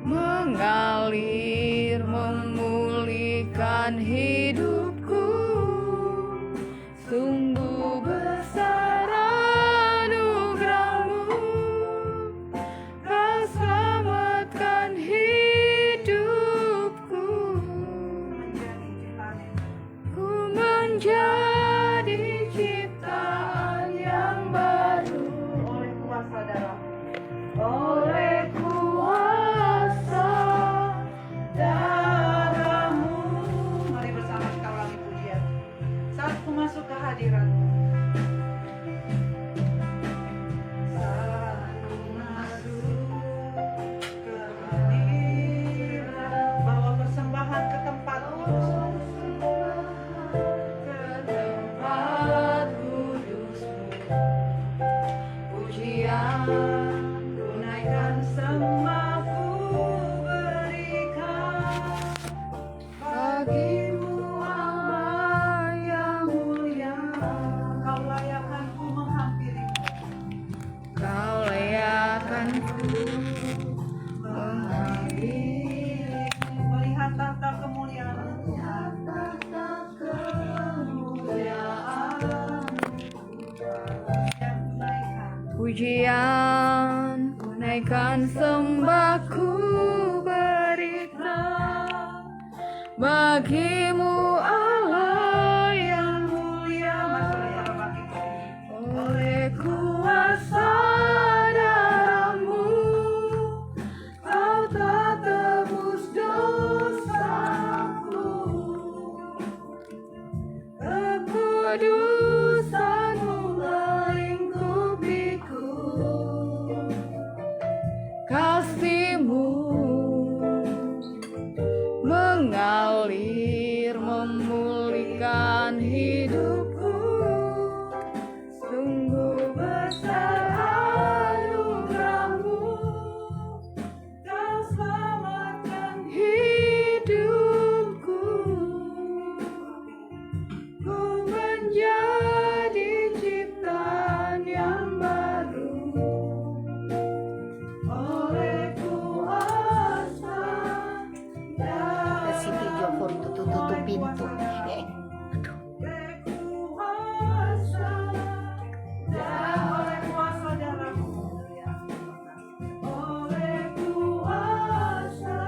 mengalir memulihkan hidupku. Sungguh besar anugerah-Mu, Kau selamatkan hidupku. Ku menjadi ciptaan yang baru oleh kuasa darah. oleh kuasa darah-Mu. Mari bersama kita ulangi pujian. Saat ku masuk ke hadirat-Mu. Saat ku masuk ke hadirat, bawa persembahan ke tempat kudus-Mu. Ke tempat kudus-Mu, pujian Ku naikkan sembah, ku berikan bagi-Mu Allah yang mulia. Kau layakkan ku menghampiri-Mu. Kau layakkan ku menghampiri Melihat tahta kemuliaan-Mu. kemuliaan. Yang ku naikkan Pujian ku naikkan, sembahku berikan bagi-Mu Allah yang mulia. Oleh kuasa darah-Mu, Kau telah tebus dosaku. Kekudusan-Mu melingkupiku, kasih-Mu mengalir memulihkan hidupku. Sungguh besar anugerah-Mu, Kau selamatkan hidupku. Ku menjadi ciptaan yang baru oleh kuasa Ke Siti Jofur tutup pintu. oleh kuasa darah-Mu. oleh kuasa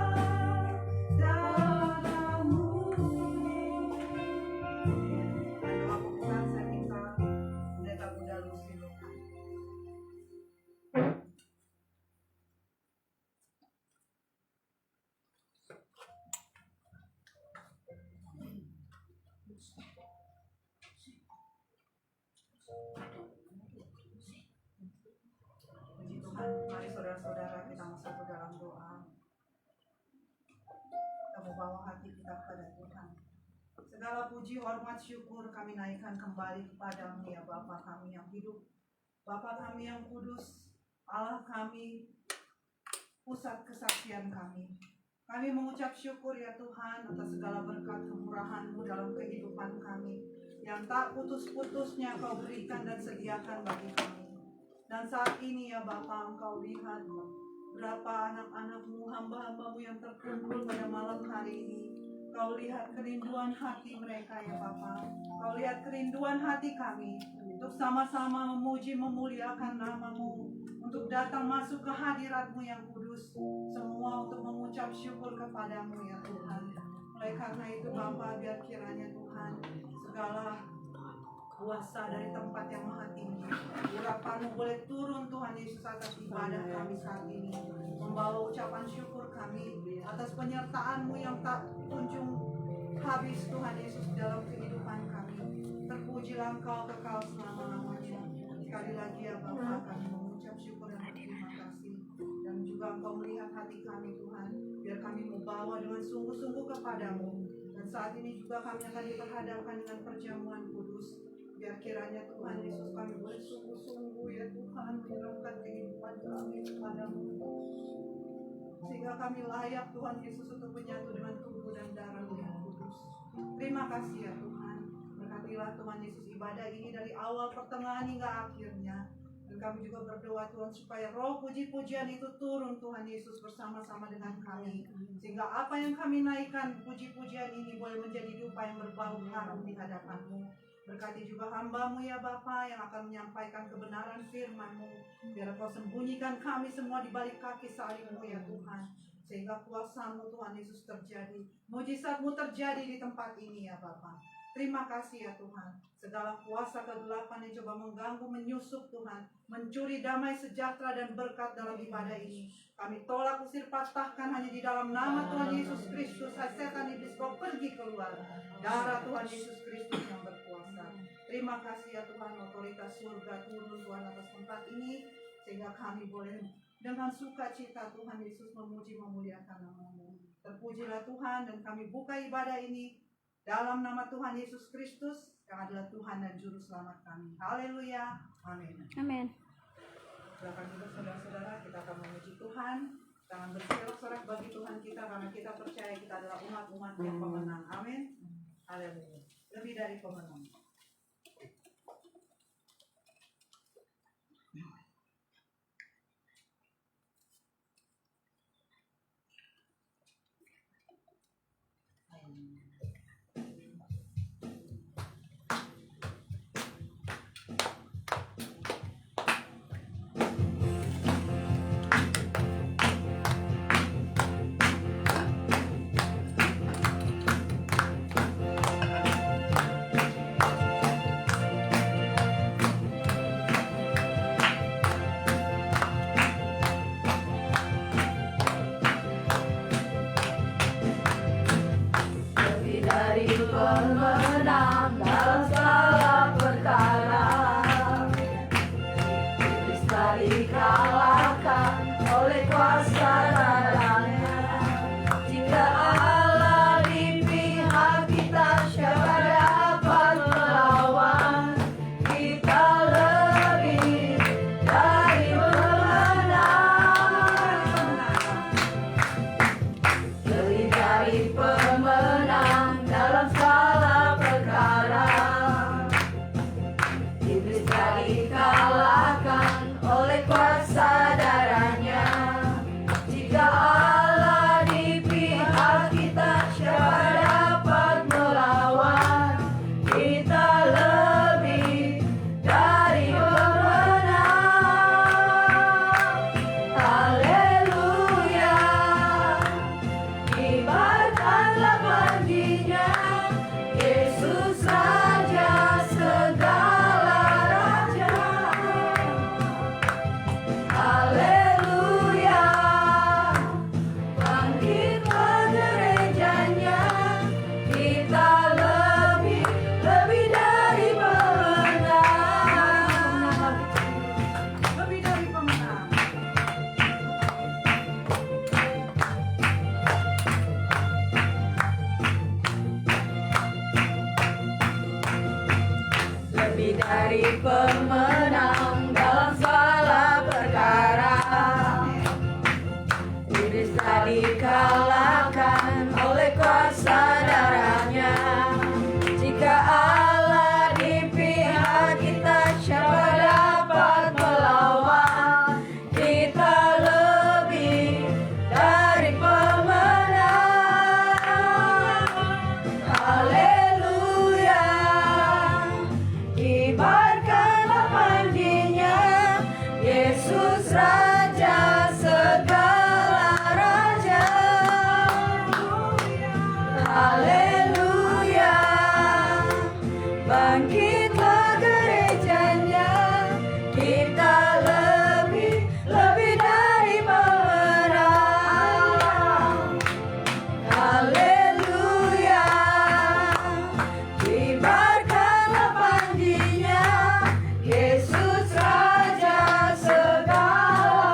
darah-Mu. Doa pembukaan saya minta Pendeta Bunda Lucy Luka. Puji Tuhan, mari saudara-saudara kita masuk ke dalam doa. Kita mau bawa hati kita kepada Tuhan. Segala puji, hormat, syukur kami naikkan kembali kepada-Mu ya Bapa kami yang hidup, Bapa kami yang kudus, Allah kami, pusat kesaksian kami. Kami mengucap syukur ya Tuhan atas segala berkat kemurahan-Mu dalam kehidupan kami, yang tak putus-putusnya Kau berikan dan sediakan bagi kami. Dan saat ini ya Bapa, Engkau lihat berapa anak-anak-Mu, hamba-hamba-Mu yang terkumpul pada malam hari ini. Kau lihat kerinduan hati mereka ya Bapa. Kau lihat kerinduan hati kami untuk sama-sama memuji memuliakan nama-Mu, untuk datang masuk ke hadirat-Mu yang kudus, semua untuk mengucap syukur kepada-Mu ya Tuhan. Oleh karena itu Bapa, biar kiranya Tuhan segala kuasa dari tempat yang maha tinggi, urapan-Mu boleh turun Tuhan Yesus atas ibadah kami saat ini, membawa ucapan syukur kami atas penyertaan-Mu yang tak kunjung habis Tuhan Yesus dalam kehidupan kami. Terpujilah Engkau kekal selama-lamanya. Sekali lagi ya Bapa, kami mengucap syukur dan berterima kasih, dan juga Engkau melihat hati kami Tuhan, biar kami membawa dengan sungguh-sungguh kepada-Mu. Dan saat ini juga kami akan diperhadapkan dengan perjamuan kudus. Biar kiranya Tuhan Yesus kami boleh sungguh-sungguh ya Tuhan menyerahkan kehidupan kami kepada-Mu, sehingga kami layak Tuhan Yesus untuk menyatu dengan tubuh dan darah-Mu yang kudus. Terima kasih ya Tuhan. Berkatilah Tuhan Yesus ibadah ini dari awal pertengahan hingga akhirnya. Dan kami juga berdoa Tuhan supaya roh puji-pujian itu turun Tuhan Yesus bersama-sama dengan kami. Sehingga apa yang kami naikkan puji-pujian ini boleh menjadi dupa yang berbau harum di hadapan-Mu. Berkati juga hamba-Mu ya Bapa yang akan menyampaikan kebenaran firman-Mu. Biar Kau sembunyikan kami semua di balik kaki salib-Mu ya Tuhan. Sehingga kuasa-Mu Tuhan Yesus terjadi. Mujizat-Mu terjadi di tempat ini ya Bapa. Terima kasih ya Tuhan. Segala kuasa kegelapan yang coba mengganggu, menyusup Tuhan. Mencuri damai sejahtera dan berkat dalam ibadah ini. Kami tolak, usir, patahkan hanya di dalam nama Tuhan Yesus Kristus. Hai setan iblis, kau pergi keluar. Darah Tuhan Yesus Kristus yang berkuasa. Terima kasih ya Tuhan, otoritas surga turun Tuhan atas tempat ini. Sehingga kami boleh dengan sukacita Tuhan Yesus memuji memuliakan nama-Mu. Terpujilah Tuhan dan kami buka ibadah ini dalam nama Tuhan Yesus Kristus yang adalah Tuhan dan Juru Selamat kami. Haleluya. Amin. Amin. Silakan juga saudara-saudara, kita akan memuji Tuhan. Jangan bersorak-sorak bagi Tuhan kita karena kita percaya kita adalah umat-umat yang pemenang. Amin. Haleluya. Lebih dari pemenang. Pemenang dalam segala perkara, iblis tak dikalahkan oleh kuasa darahnya. Jika Allah di pihak kita, siapa dapat melawan? Kita lebih dari pemenang, lebih dari pemenang dalam segala perkara. Iblis tak dikalahkan oleh kuasa darahnya. Jika Allah di pihak kita, siapa dapat melawan? Kita lebih dari pemenang. Haleluya. Kibarkanlah panjinya, Yesus Raja segala raja. Haleluya. Bangkitlah gerejanya, kita lebih dari pemenang. Lebih dari pemenang. Lebih dari pemenang dalam segala perkara. Iblis tak dikalahkan oleh kuasa darahnya. Jika Allah di pihak kita, siapa dapat melawan? Kita lebih dari pemenang. Haleluya. Kibarkanlah panjinya, Yesus Raja segala raja. Haleluya. Bangkitlah gerejanya, kita lebih dari pemenang. Haleluya. Kibarkanlah panjinya, Yesus Raja segala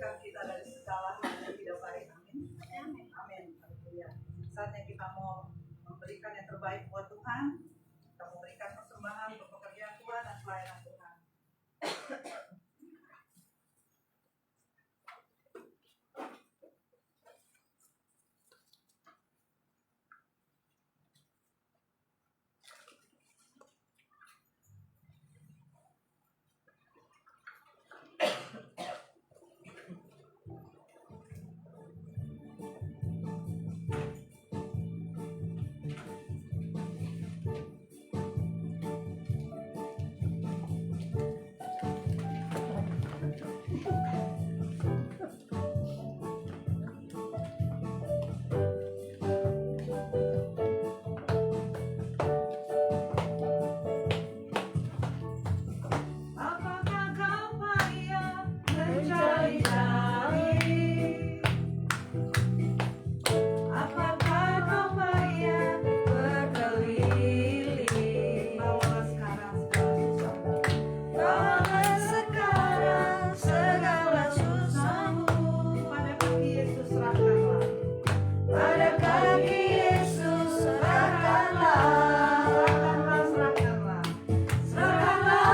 membersihkan kita dari segala hal yang tidak baik. Amin. Amin. Haleluya. Saatnya kita mau memberikan yang terbaik buat Tuhan. Kita memberikan persembahan untuk pekerjaan Tuhan dan pelayanan Tuhan. Apakah kau payah mencari-cari? Apakah kau payah berkeliling? Bawalah sekarang segala susahmu. Pada kaki Yesus serahkanlah. Pada kaki Yesus serahkanlah. Serahkanlah.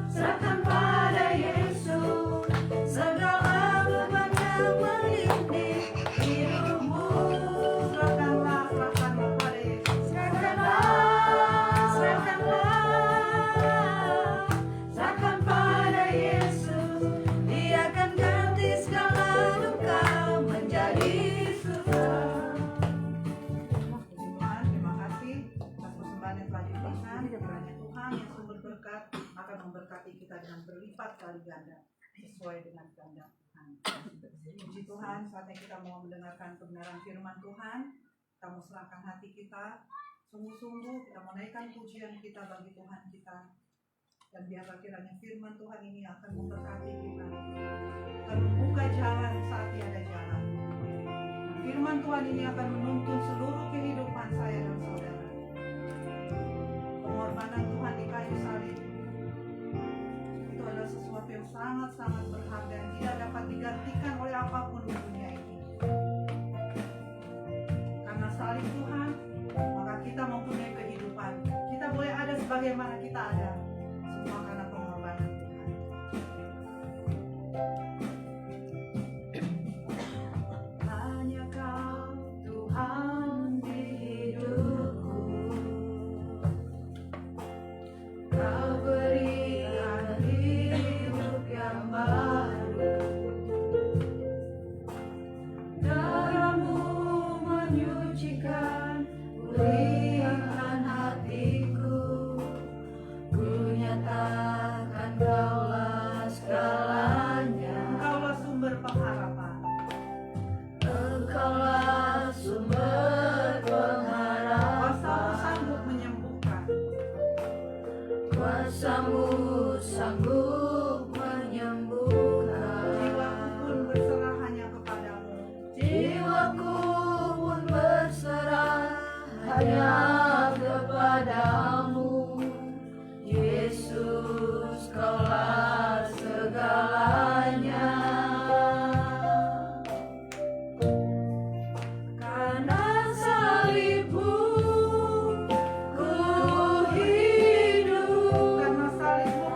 Serahkan pada Yesus segala beban yang melintih hidupmu. Serahkanlah pada Yesus. Serahkan pada Yesus. Dia akan ganti segala luka menjadi susah. Tuhan, terima kasih atas persembahan yang telah diberikan. Kiranya Tuhan yang sumber berkat akan memberkati kita dengan berlipat kali ganda sesuai dengan kehendak Tuhan. Puji Tuhan, saatnya kita mau mendengarkan kebenaran firman Tuhan. Kita mau serahkan hati kita sungguh-sungguh, kita mau naikkan pujian kita bagi Tuhan kita. Dan biarlah kiranya firman Tuhan ini akan memberkati kita, akan membuka jalan saat tiada jalan. Firman Tuhan ini akan menuntun seluruh kehidupan saya dan saudara. Pengorbanan Tuhan di kayu salib itu adalah sesuatu yang sangat-sangat berharga yang tidak dapat digantikan oleh apapun di dunia ini. Karena salib Tuhan, maka kita mempunyai kehidupan. Kita boleh ada sebagaimana kita ada. Semua karena pengorbanan Tuhan. Hanya Kau Tuhan di hidupku. Kau berikan hidup yang baru. Darah-Mu menyucikan, pulihkan hatiku. Ku nyatakan Kaulah segalanya. Engkaulah sumber pengharapan. Engkaulah sumber pengharapan. Kuasa-Mu sanggup menyembuhkan. Kuasa-Mu sanggup menyembuhkan. Jiwaku pun berserah hanya kepadamu. Jiwaku pun berserah hanya kepadamu. Yesus, Kaulah segalanya. Karena salib-Mu ku hidup. Karena salib-Mu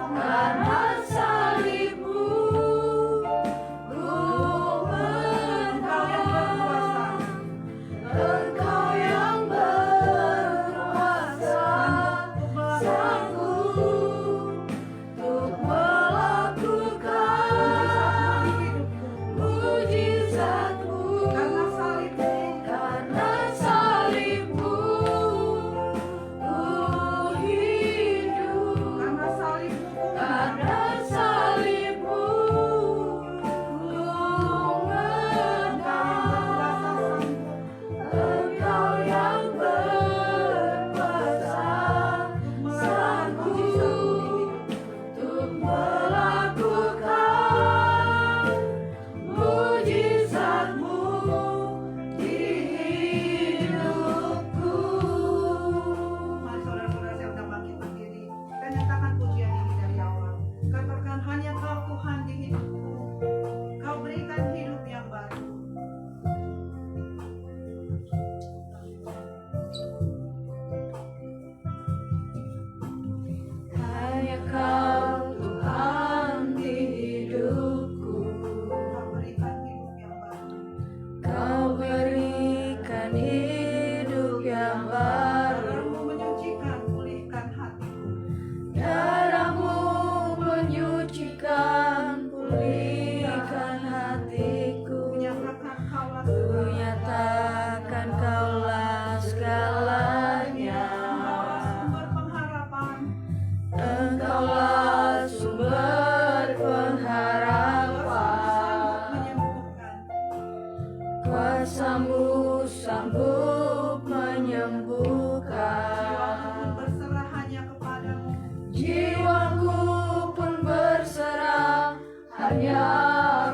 hanya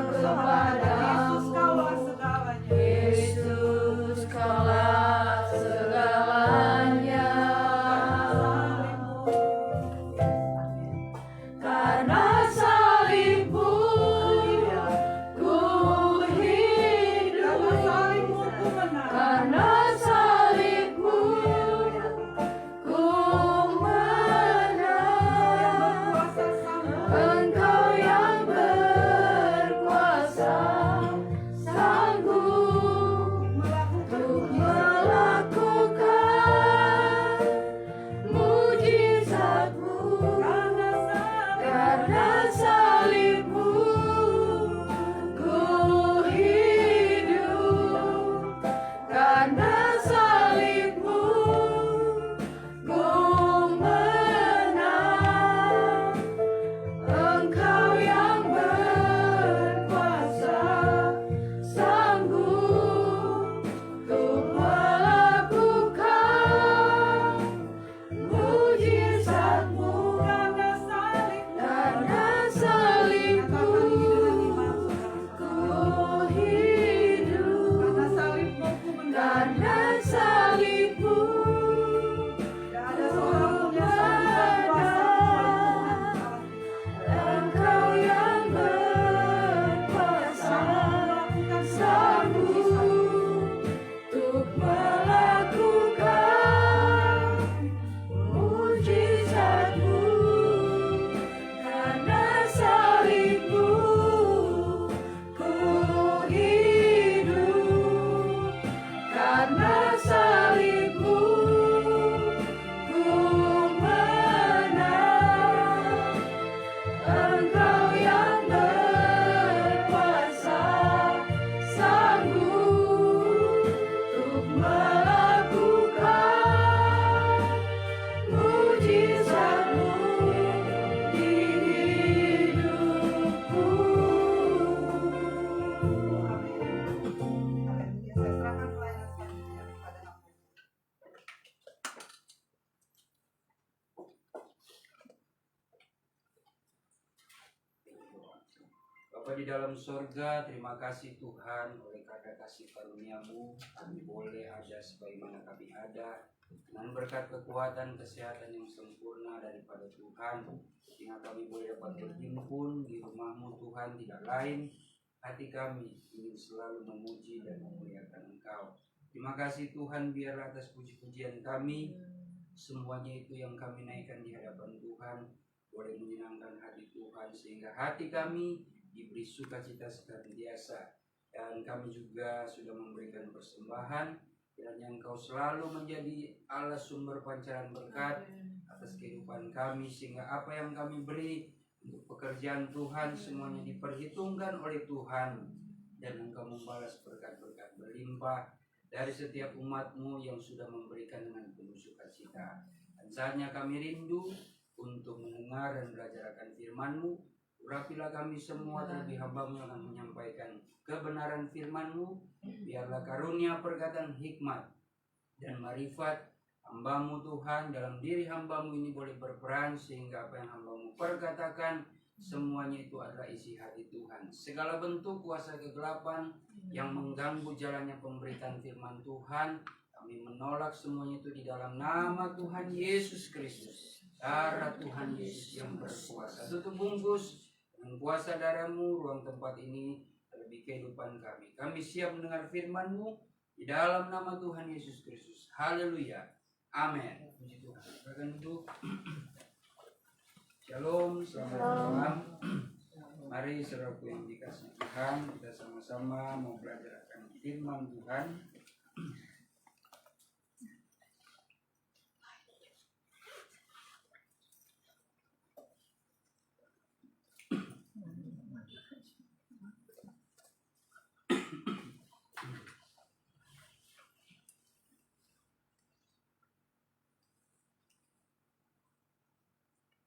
Yesus kaulah kepadamu. segalanya. Yesus kaulah segalanya. Karena salibmu ku hidup. Karena salibmu ku menang. Engkau yang berkuasa sanggup untuk melakukan mujizatmu. Karena salibmu ku hidup. Karena salibmu ku menang. Engkau yang berkuasa sanggup untuk melakukan mujizatmu. Karena salibmu ku hidup. Karena salibmu Engkau yang berkuasa sanggup untuk melakukan mujizatmu. Karena salibmu ku hidup. Karena salibmu ku menang. Engkau yang berkuasa sanggup untuk melakukan mujizatmu di hidupku. Bapa di dalam sorga, terima kasih Tuhan oleh karena kasih karunia-Mu kami boleh ada sebagaimana kami ada dengan berkat kekuatan kesehatan yang sempurna daripada Tuhan, sehingga kami boleh dapat berhimpun di rumah-Mu Tuhan. Tidak lain hati kami ingin selalu memuji dan memuliakan Engkau. Terima kasih Tuhan, biarlah atas puji-pujian kami semuanya itu yang kami naikkan di hadapan Tuhan boleh menyenangkan hati Tuhan, sehingga hati kami diberi sukacita senantiasa. Dan kami juga sudah memberikan persembahan, kiranya Engkau selalu menjadi Allah sumber pancaran berkat atas kehidupan kami, sehingga apa yang kami beri untuk pekerjaan Tuhan semuanya diperhitungkan oleh Tuhan, dan Engkau membalas berkat-berkat berlimpah dari setiap umat-Mu yang sudah memberikan dengan penuh sukacita. Dan saatnya kami rindu untuk mendengar dan belajar akan firman-Mu. Urapilah kami semua, terlebih hamba-Mu yang akan menyampaikan kebenaran firman-Mu. Biarlah karunia perkataan hikmat dan marifat hamba-Mu Tuhan dalam diri hamba-Mu ini boleh berperan, sehingga apa yang hamba-Mu perkatakan semuanya itu adalah isi hati Tuhan. Segala bentuk kuasa kegelapan yang mengganggu jalannya pemberitaan firman Tuhan, kami menolak semuanya itu di dalam nama Tuhan Yesus Kristus. Darah Tuhan Yesus yang berkuasa. Tutup bungkus dengan kuasa darah-Mu ruang tempat ini, terlebih kehidupan kami. Kami siap mendengar firman-Mu di dalam nama Tuhan Yesus Kristus. Haleluya. Amin. Puji Tuhan. Silakan duduk. Shalom, selamat malam. Mari saudaraku yang dikasihi Tuhan, kita sama-sama mau belajar akan firman Tuhan.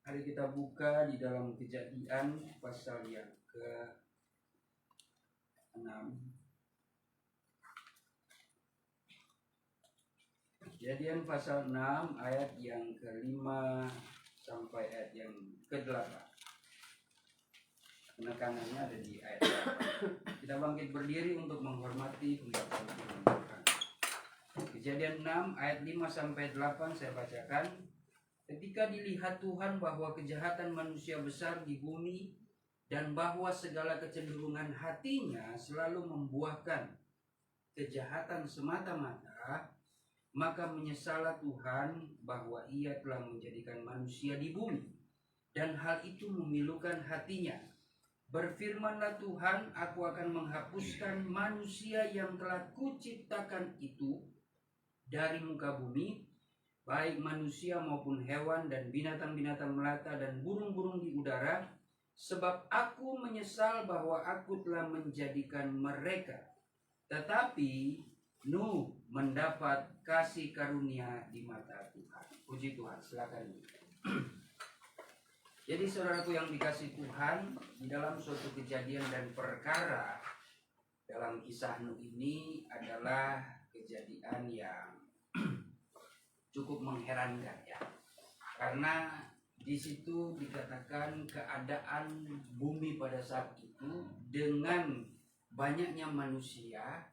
Mari kita buka di dalam Kejadian pasal yang ke-6. Kejadian pasal 6 ayat yang ke-5 sampai ayat yang ke-8. Penekanannya ada di ayat 8. Kita bangkit berdiri untuk menghormati pembacaan firman Tuhan. Kejadian 6 ayat 5 sampai 8 saya bacakan. Ketika dilihat Tuhan bahwa kejahatan manusia besar di bumi dan bahwa segala kecenderungan hatinya selalu membuahkan kejahatan semata-mata, maka menyesallah Tuhan bahwa ia telah menjadikan manusia di bumi, dan hal itu memilukan hatinya. Berfirmanlah Tuhan, aku akan menghapuskan manusia yang telah kuciptakan itu dari muka bumi, baik manusia maupun hewan dan binatang-binatang melata dan burung-burung di udara, sebab aku menyesal bahwa aku telah menjadikan mereka. Tetapi Nuh mendapat kasih karunia di mata Tuhan. Puji Tuhan, silakan. Jadi saudaraku yang dikasih Tuhan, di dalam suatu kejadian dan perkara dalam kisah Nuh ini adalah kejadian yang cukup mengherankan ya. Karena di situ dikatakan keadaan bumi pada saat itu dengan banyaknya manusia,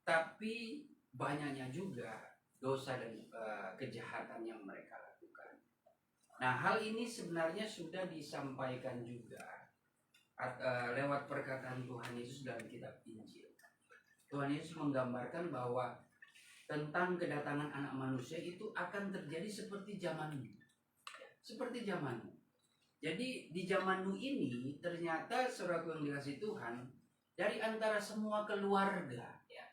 tapi banyaknya juga dosa dan kejahatan yang mereka lakukan. Nah, hal ini sebenarnya sudah disampaikan juga lewat perkataan Tuhan Yesus dalam kitab Injil. Tuhan Yesus menggambarkan bahwa tentang kedatangan anak manusia itu akan terjadi seperti zaman Nuh. Seperti zaman Nuh. Jadi di zaman Nuh ini ternyata saudaraku yang dikasih Tuhan, dari antara semua keluarga ya,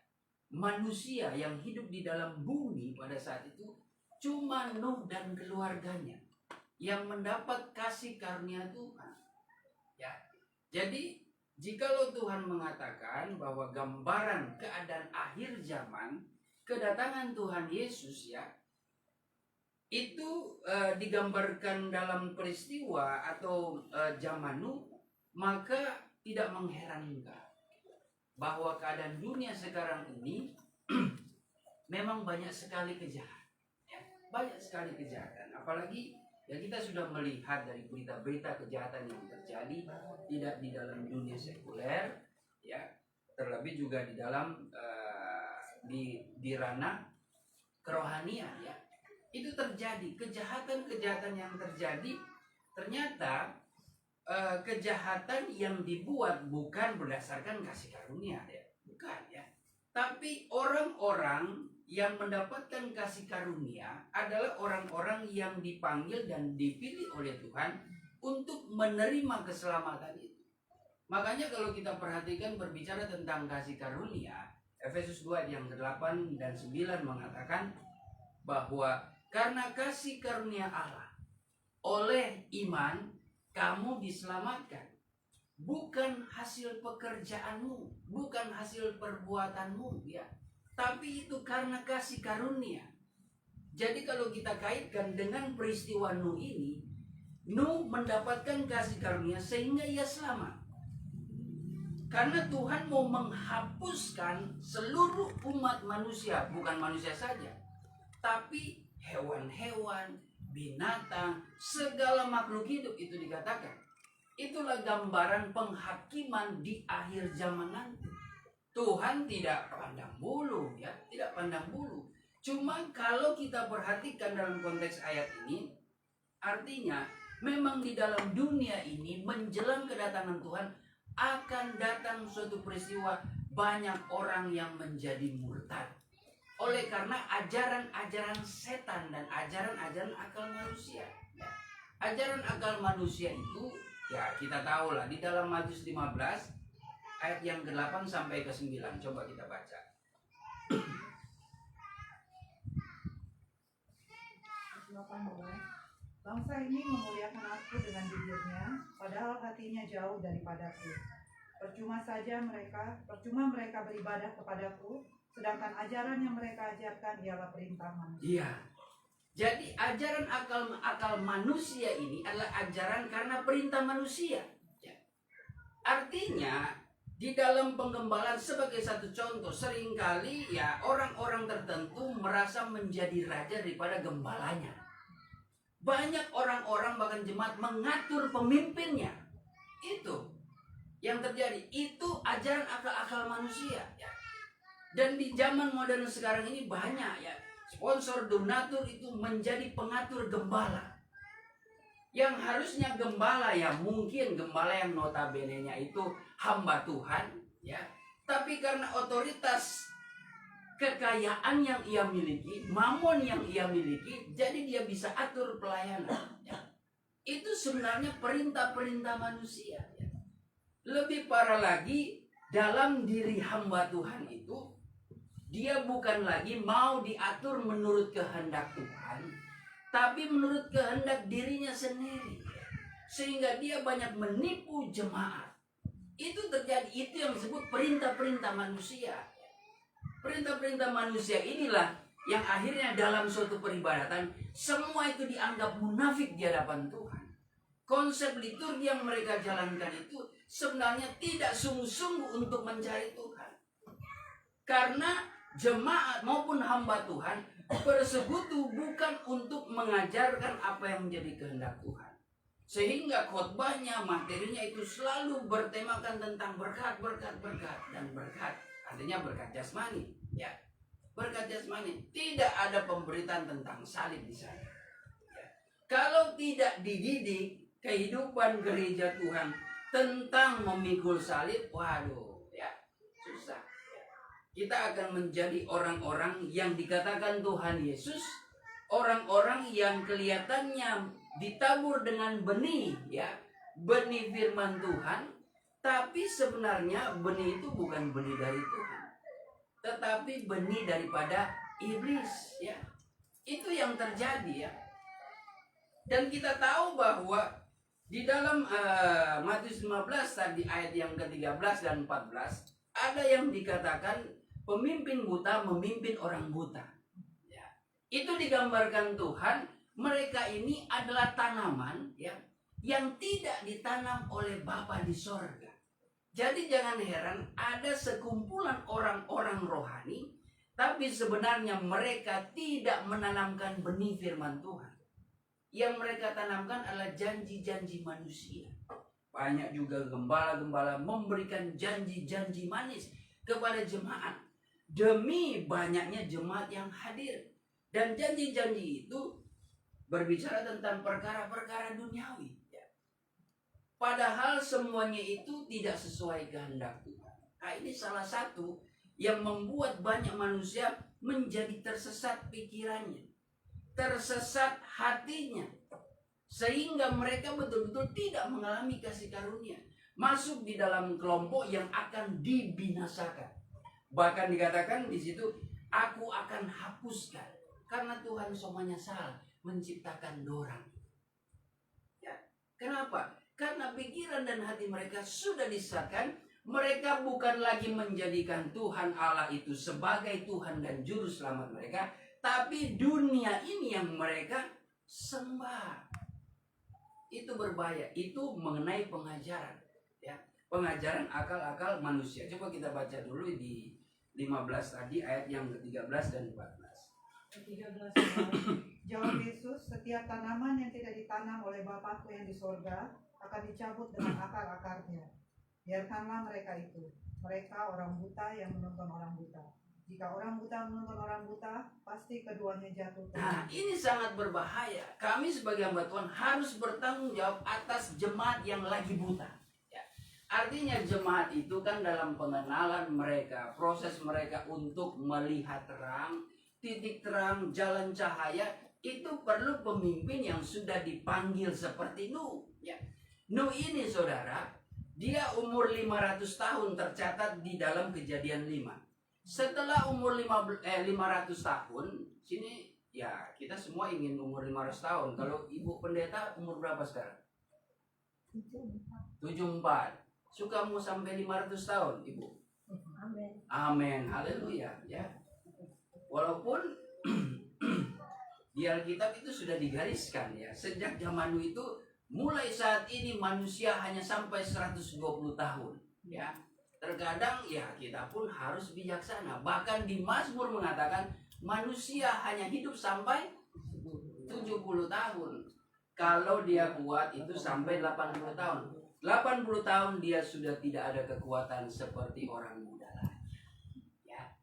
manusia yang hidup di dalam bumi pada saat itu cuma Nuh dan keluarganya yang mendapat kasih karunia Tuhan. Ya. Jadi jikalau Tuhan mengatakan bahwa gambaran keadaan akhir zaman, kedatangan Tuhan Yesus ya, itu digambarkan dalam peristiwa atau zaman Nuh, maka tidak mengherankan bahwa keadaan dunia sekarang ini memang banyak sekali kejahatan ya, banyak sekali kejahatan. Apalagi ya kita sudah melihat dari berita-berita kejahatan yang terjadi tidak di dalam dunia sekuler ya, terlebih juga di dalam di ranah kerohanian ya. Itu terjadi kejahatan-kejahatan yang terjadi, ternyata kejahatan yang dibuat bukan berdasarkan kasih karunia ya, bukan ya. Tapi orang-orang yang mendapatkan kasih karunia adalah orang-orang yang dipanggil dan dipilih oleh Tuhan untuk menerima keselamatan itu. Makanya kalau kita perhatikan berbicara tentang kasih karunia, Efesus 2 yang ke-8 dan 9 mengatakan bahwa karena kasih karunia Allah oleh iman kamu diselamatkan, bukan hasil pekerjaanmu, bukan hasil perbuatanmu ya, tapi itu karena kasih karunia. Jadi kalau kita kaitkan dengan peristiwa Nuh ini, Nuh mendapatkan kasih karunia sehingga ia selamat. Karena Tuhan mau menghapuskan seluruh umat manusia, bukan manusia saja, tapi hewan-hewan, binatang, segala makhluk hidup itu dikatakan. Itulah gambaran penghakiman di akhir zaman nanti. Tuhan tidak pandang bulu ya, tidak pandang bulu. Cuma kalau kita perhatikan dalam konteks ayat ini, artinya memang di dalam dunia ini menjelang kedatangan Tuhan akan datang suatu peristiwa banyak orang yang menjadi murtad. Oleh karena ajaran-ajaran setan dan ajaran-ajaran akal manusia ya. Ajaran akal manusia itu ya kita tahu lah di dalam Matius 15 ayat yang ke-8 sampai ke-9. Coba kita baca. Bangsa ini memuliakan aku dengan bibirnya, padahal hatinya jauh daripadaku. Percuma mereka beribadah kepadaku, sedangkan ajaran yang mereka ajarkan ialah perintah manusia. Iya. Jadi ajaran akal manusia ini adalah ajaran karena perintah manusia. Ya. Artinya di dalam penggembalaan sebagai satu contoh, seringkali ya orang-orang tertentu merasa menjadi raja daripada gembalanya. Banyak orang-orang bahkan jemaat mengatur pemimpinnya. Itu. yang terjadi. Itu ajaran akal-akal manusia ya. Dan di zaman modern sekarang ini banyak ya, sponsor donatur itu menjadi pengatur gembala. Yang harusnya gembala ya, mungkin gembala yang notabene-nya itu hamba Tuhan ya. Tapi karena otoritas kekayaan yang ia miliki, mamon yang ia miliki, jadi dia bisa atur pelayanan ya. Itu sebenarnya perintah-perintah manusia ya. Lebih parah lagi, dalam diri hamba Tuhan itu, dia bukan lagi mau diatur menurut kehendak Tuhan, tapi menurut kehendak dirinya sendiri. Sehingga dia banyak menipu jemaat. Itu terjadi, itu yang disebut perintah-perintah manusia. Perintah-perintah manusia inilah yang akhirnya dalam suatu peribadatan, semua itu dianggap munafik di hadapan Tuhan. Konsep liturgi yang mereka jalankan itu sebenarnya tidak sungguh-sungguh untuk mencari Tuhan. Karena jemaat maupun hamba Tuhan bersekutu bukan untuk mengajarkan apa yang menjadi kehendak Tuhan. Sehingga khotbahnya, materinya itu selalu bertemakan tentang berkat, berkat, berkat, dan berkat. Artinya berkat jasmani, ya. Berkat jasmani. Tidak ada pemberitaan tentang salib di sana. Ya. Kalau tidak dididik kehidupan gereja Tuhan tentang memikul salib, waduh, ya, susah. Kita akan menjadi orang-orang yang dikatakan Tuhan Yesus, orang-orang yang kelihatannya ditabur dengan benih, ya, benih firman Tuhan, tapi sebenarnya benih itu bukan benih dari Tuhan, tetapi benih daripada iblis, ya. Itu yang terjadi, ya. Dan kita tahu bahwa di dalam Matius 15 tadi ayat yang ke-13 dan 14 ada yang dikatakan pemimpin buta memimpin orang buta. Ya. Itu digambarkan Tuhan, mereka ini adalah tanaman ya yang tidak ditanam oleh Bapa di sorga. Jadi jangan heran ada sekumpulan orang-orang rohani, tapi sebenarnya mereka tidak menanamkan benih firman Tuhan. Yang mereka tanamkan adalah janji-janji manusia. Banyak juga gembala-gembala memberikan janji-janji manis kepada jemaat demi banyaknya jemaat yang hadir. Dan janji-janji itu berbicara tentang perkara-perkara duniawi. Padahal semuanya itu tidak sesuai kehendak Tuhan. Nah, ini salah satu yang membuat banyak manusia menjadi tersesat pikirannya, tersesat hatinya, sehingga mereka betul-betul tidak mengalami kasih karunia, masuk di dalam kelompok yang akan dibinasakan. Bahkan dikatakan di situ, aku akan hapuskan karena Tuhan semuanya salah menciptakan dorang. Ya, kenapa? Karena pikiran dan hati mereka sudah disesatkan. Mereka bukan lagi menjadikan Tuhan Allah itu sebagai Tuhan dan Juru Selamat mereka, tapi dunia ini yang mereka sembah. Itu berbahaya. Itu mengenai pengajaran, ya, pengajaran akal-akal manusia. Coba kita baca dulu di 15 tadi ayat yang ke-13 dan 14. 13. Jawab Yesus, setiap tanaman yang tidak ditanam oleh Bapakku yang di sorga akan dicabut dengan akar-akarnya. Biarkanlah mereka itu. Mereka orang buta yang menuntun orang buta. Jika orang buta menuntun orang buta, pasti keduanya jatuh. Nah, ini sangat berbahaya. Kami sebagai hamba Tuhan harus bertanggung jawab atas jemaat yang lagi buta. Ya. Artinya jemaat itu kan dalam pengenalan mereka, proses mereka untuk melihat terang, titik terang, jalan cahaya, itu perlu pemimpin yang sudah dipanggil seperti Nuh. Ya. Nuh ini saudara, dia umur 500 tahun tercatat di dalam Kejadian 5. Setelah umur 500 tahun, sini ya kita semua ingin umur 500 tahun. Kalau Ibu Pendeta umur berapa sekarang? 74. Suka mau sampai 500 tahun, Ibu? Amin. Amin. Haleluya, ya. Walaupun di Alkitab itu sudah digariskan ya, sejak zaman Nuh itu mulai saat ini manusia hanya sampai 120 tahun, ya. Terkadang ya kita pun harus bijaksana. Bahkan di Mazmur mengatakan manusia hanya hidup sampai 70 tahun. Kalau dia kuat itu sampai 80 tahun. 80 tahun dia sudah tidak ada kekuatan seperti orang muda lagi. Ya.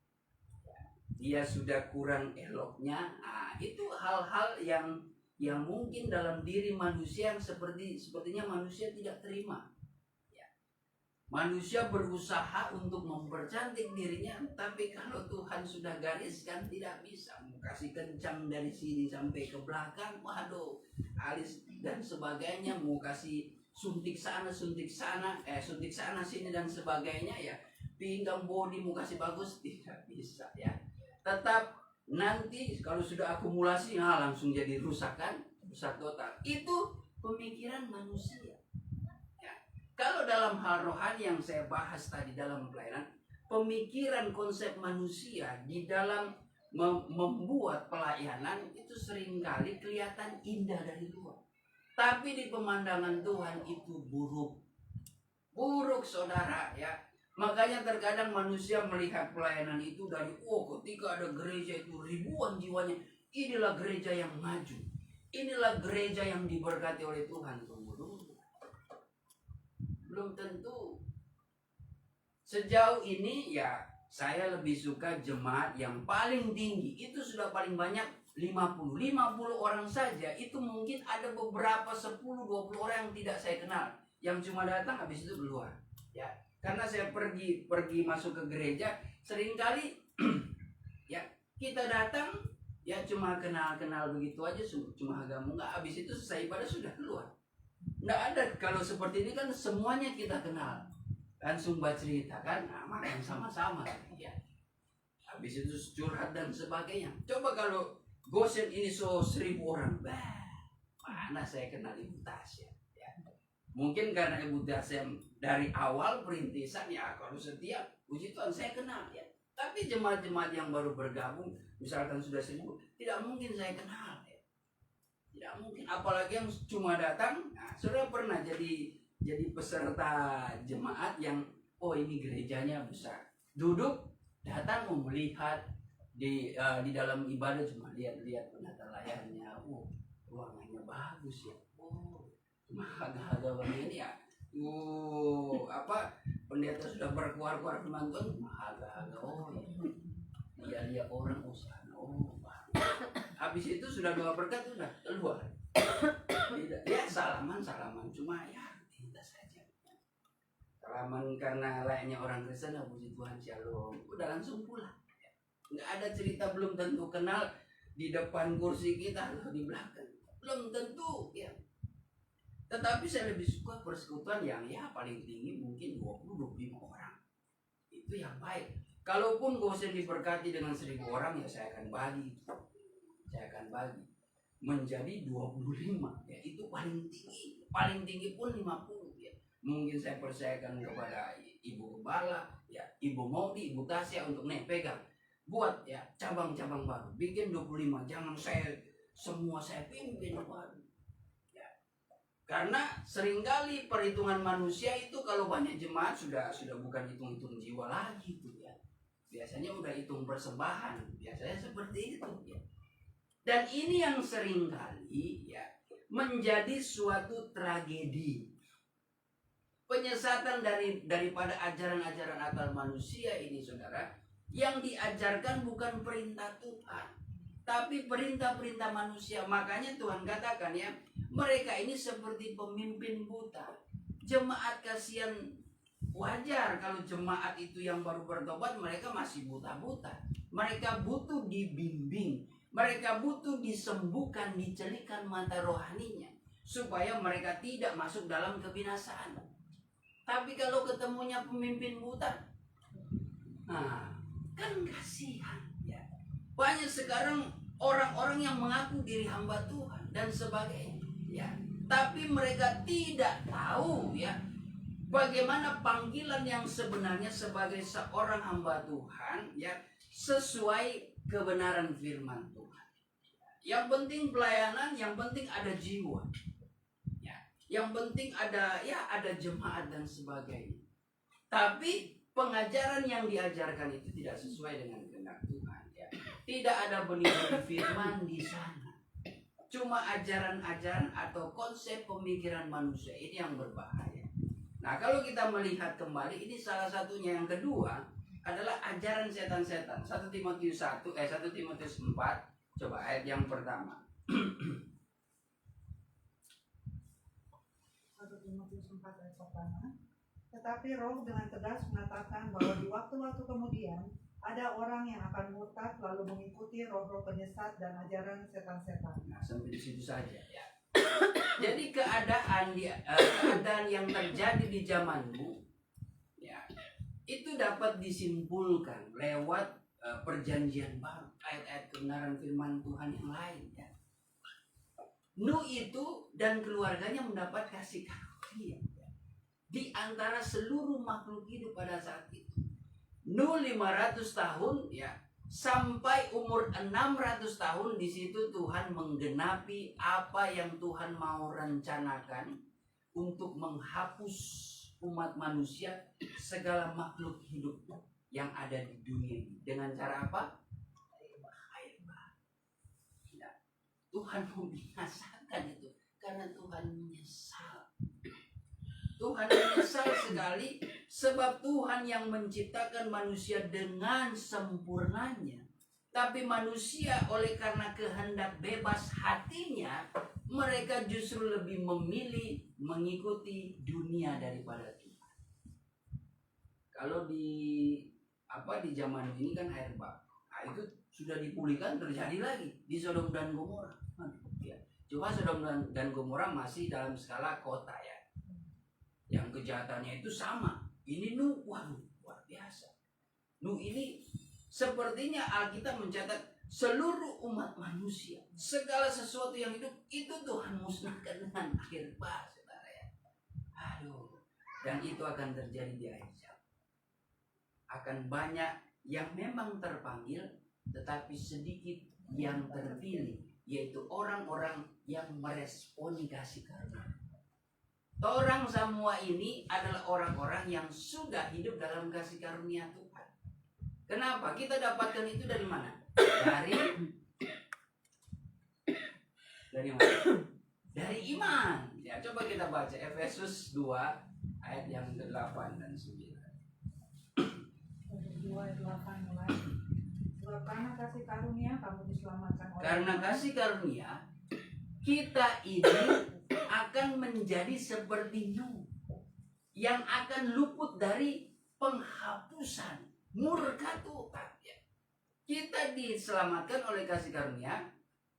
Dia sudah kurang eloknya. Nah, itu hal-hal yang mungkin dalam diri manusia yang sepertinya manusia tidak terima. Ya. Manusia berusaha untuk mempercantik dirinya, tapi kalau Tuhan sudah gariskan tidak bisa. Mau kasih kencang dari sini sampai ke belakang, waduh, alis dan sebagainya, mau kasih suntik sana sini dan sebagainya, ya pinggang body mau kasih bagus tidak bisa, ya. Tetap nanti kalau sudah akumulasi langsung jadi rusak total. Itu pemikiran manusia, ya. Kalau dalam hal rohani yang saya bahas tadi dalam pelayanan, pemikiran konsep manusia di dalam membuat pelayanan itu seringkali kelihatan indah dari luar, tapi di pemandangan Tuhan itu buruk saudara, ya. Makanya terkadang manusia melihat pelayanan itu dari ketika ada gereja itu ribuan jiwanya, inilah gereja yang maju, inilah gereja yang diberkati oleh Tuhan. Tunggu dulu, belum tentu. Sejauh ini ya saya lebih suka jemaat yang paling tinggi itu sudah paling banyak 50 orang saja. Itu mungkin ada beberapa 10-20 orang yang tidak saya kenal, yang cuma datang habis itu keluar, ya. Karena saya pergi masuk ke gereja seringkali ya kita datang ya cuma kenal begitu aja, cuma agama, nggak, habis itu selesai ibadah sudah keluar. Nggak ada. Kalau seperti ini kan semuanya kita kenal, langsung cerita kan, makan sama-sama, ya. Habis itu curhat dan sebagainya. Coba kalau Gosen ini 1000 orang, mana saya kenal Ibu Tasya, ya. Mungkin karena Ibu Tasya dari awal perintisan, ya kalau setia, puji Tuhan saya kenal, ya. Tapi jemaat-jemaat yang baru bergabung, misalkan sudah 1000, tidak mungkin saya kenal, ya. Tidak mungkin. Apalagi yang cuma datang. Nah, saudara pernah jadi peserta jemaat yang ini gerejanya besar, duduk datang mau melihat di dalam ibadah, cuma lihat penata layarnya, ruangannya bagus, ya, cuma agak-agak begini, ya, pendeta sudah berkuar-kuar firman Tuhan, cuma agak-agak, lihat orang sana, habis itu sudah doa berkat, sudah keluar, dia salaman cuma ya salaman karena layaknya orang Kristen, puji Tuhan, shalom, udah langsung pulang. Nggak ada cerita, belum tentu kenal di depan kursi kita atau di belakang, belum tentu, ya. Tetapi saya lebih suka persekutuan yang ya paling tinggi mungkin 20-25 orang, itu yang baik. Kalaupun Gosen diberkati dengan 1000 orang, ya saya akan bagi menjadi 25, ya, itu paling tinggi pun 50, ya. Mungkin saya percayakan kepada Ibu Gembala, ya, Ibu Maudi, Ibu Tasya untuk pegang, buat ya cabang-cabang baru, bikin 25, jangan semua saya pimpin, ya. Karena seringkali perhitungan manusia itu kalau banyak jemaat sudah bukan hitung-hitung jiwa lagi, tuh, ya. Biasanya udah hitung persembahan, biasanya seperti itu, ya. Dan ini yang seringkali, ya, menjadi suatu tragedi. Penyesatan daripada ajaran-ajaran akal manusia ini, saudara, yang diajarkan bukan perintah Tuhan, tapi perintah-perintah manusia. Makanya Tuhan katakan, ya, mereka ini seperti pemimpin buta. Jemaat kasihan, wajar kalau jemaat itu yang baru bertobat, mereka masih buta-buta. Mereka butuh dibimbing, mereka butuh disembuhkan, dicelikan mata rohaninya, supaya mereka tidak masuk dalam kebinasaan. Tapi kalau ketemunya pemimpin buta, kan kasihan, ya. Banyak sekarang orang-orang yang mengaku diri hamba Tuhan dan sebagainya, ya. Tapi mereka tidak tahu, ya, bagaimana panggilan yang sebenarnya sebagai seorang hamba Tuhan, ya, sesuai kebenaran firman Tuhan. Yang penting pelayanan, yang penting ada jiwa, yang penting ada jemaat dan sebagainya. Tapi pengajaran yang diajarkan itu tidak sesuai dengan kehendak Tuhan, ya. Tidak ada benih firman di sana. cuma ajaran-ajaran atau konsep pemikiran manusia ini yang berbahaya. Nah, kalau kita melihat kembali, ini salah satunya. Yang kedua adalah ajaran setan-setan. 1 Timotius 4, coba ayat yang pertama. 1 Timotius 4 ayat pertama. Tetapi Roh dengan tegas mengatakan bahwa di waktu-waktu kemudian ada orang yang akan murtad lalu mengikuti roh-roh penyesat dan ajaran setan-setan. Nah, sampai di situ saja ya. Jadi keadaan yang terjadi di zamanmu ya, itu dapat disimpulkan lewat perjanjian baru, ayat-ayat kebenaran firman Tuhan yang lain ya. Nuh itu dan keluarganya mendapat kasih karunia ya, di antara seluruh makhluk hidup pada saat itu. Nuh 500 tahun ya, sampai umur 600 tahun di situ Tuhan menggenapi apa yang Tuhan mau rencanakan untuk menghapus umat manusia, segala makhluk hidup yang ada di dunia ini. Dengan cara apa? Air bah. Ya. Tuhan membinasakan itu karena Tuhan menyesal. Tuhan menyesal sekali sebab Tuhan yang menciptakan manusia dengan sempurnanya. Tapi manusia oleh karena kehendak bebas hatinya, mereka justru lebih memilih mengikuti dunia daripada Tuhan. Kalau di zaman ini kan air bah. Nah, itu sudah dipulihkan, terjadi lagi di Sodom dan Gomora. Ya. Cuma Sodom dan Gomora masih dalam skala kota ya. Yang kejahatannya itu sama. Ini Nuh, waduh, luar biasa. Nuh ini sepertinya Alkitab mencatat seluruh umat manusia, segala sesuatu yang hidup itu Tuhan musnahkan dengan air bah, saudara ya. Aduh, dan itu akan terjadi di akhir zaman. Akan banyak yang memang terpanggil, tetapi sedikit yang terpilih, yaitu orang-orang yang meresponi kasih karunia. Orang semua ini adalah orang-orang yang sudah hidup dalam kasih karunia Tuhan. Kenapa? Kita dapatkan itu dari mana? Dari mana? Dari iman. Ya, coba kita baca Efesus 2 ayat yang ke-8 dan 9. 2 ayat 8 mulai. Sebab karena kasih karunia kamu diselamatkan oleh Karena kasih karunia kita ini akan menjadi seperti Nuh yang akan luput dari penghapusan murka Tuhan. Kita diselamatkan oleh kasih karunia.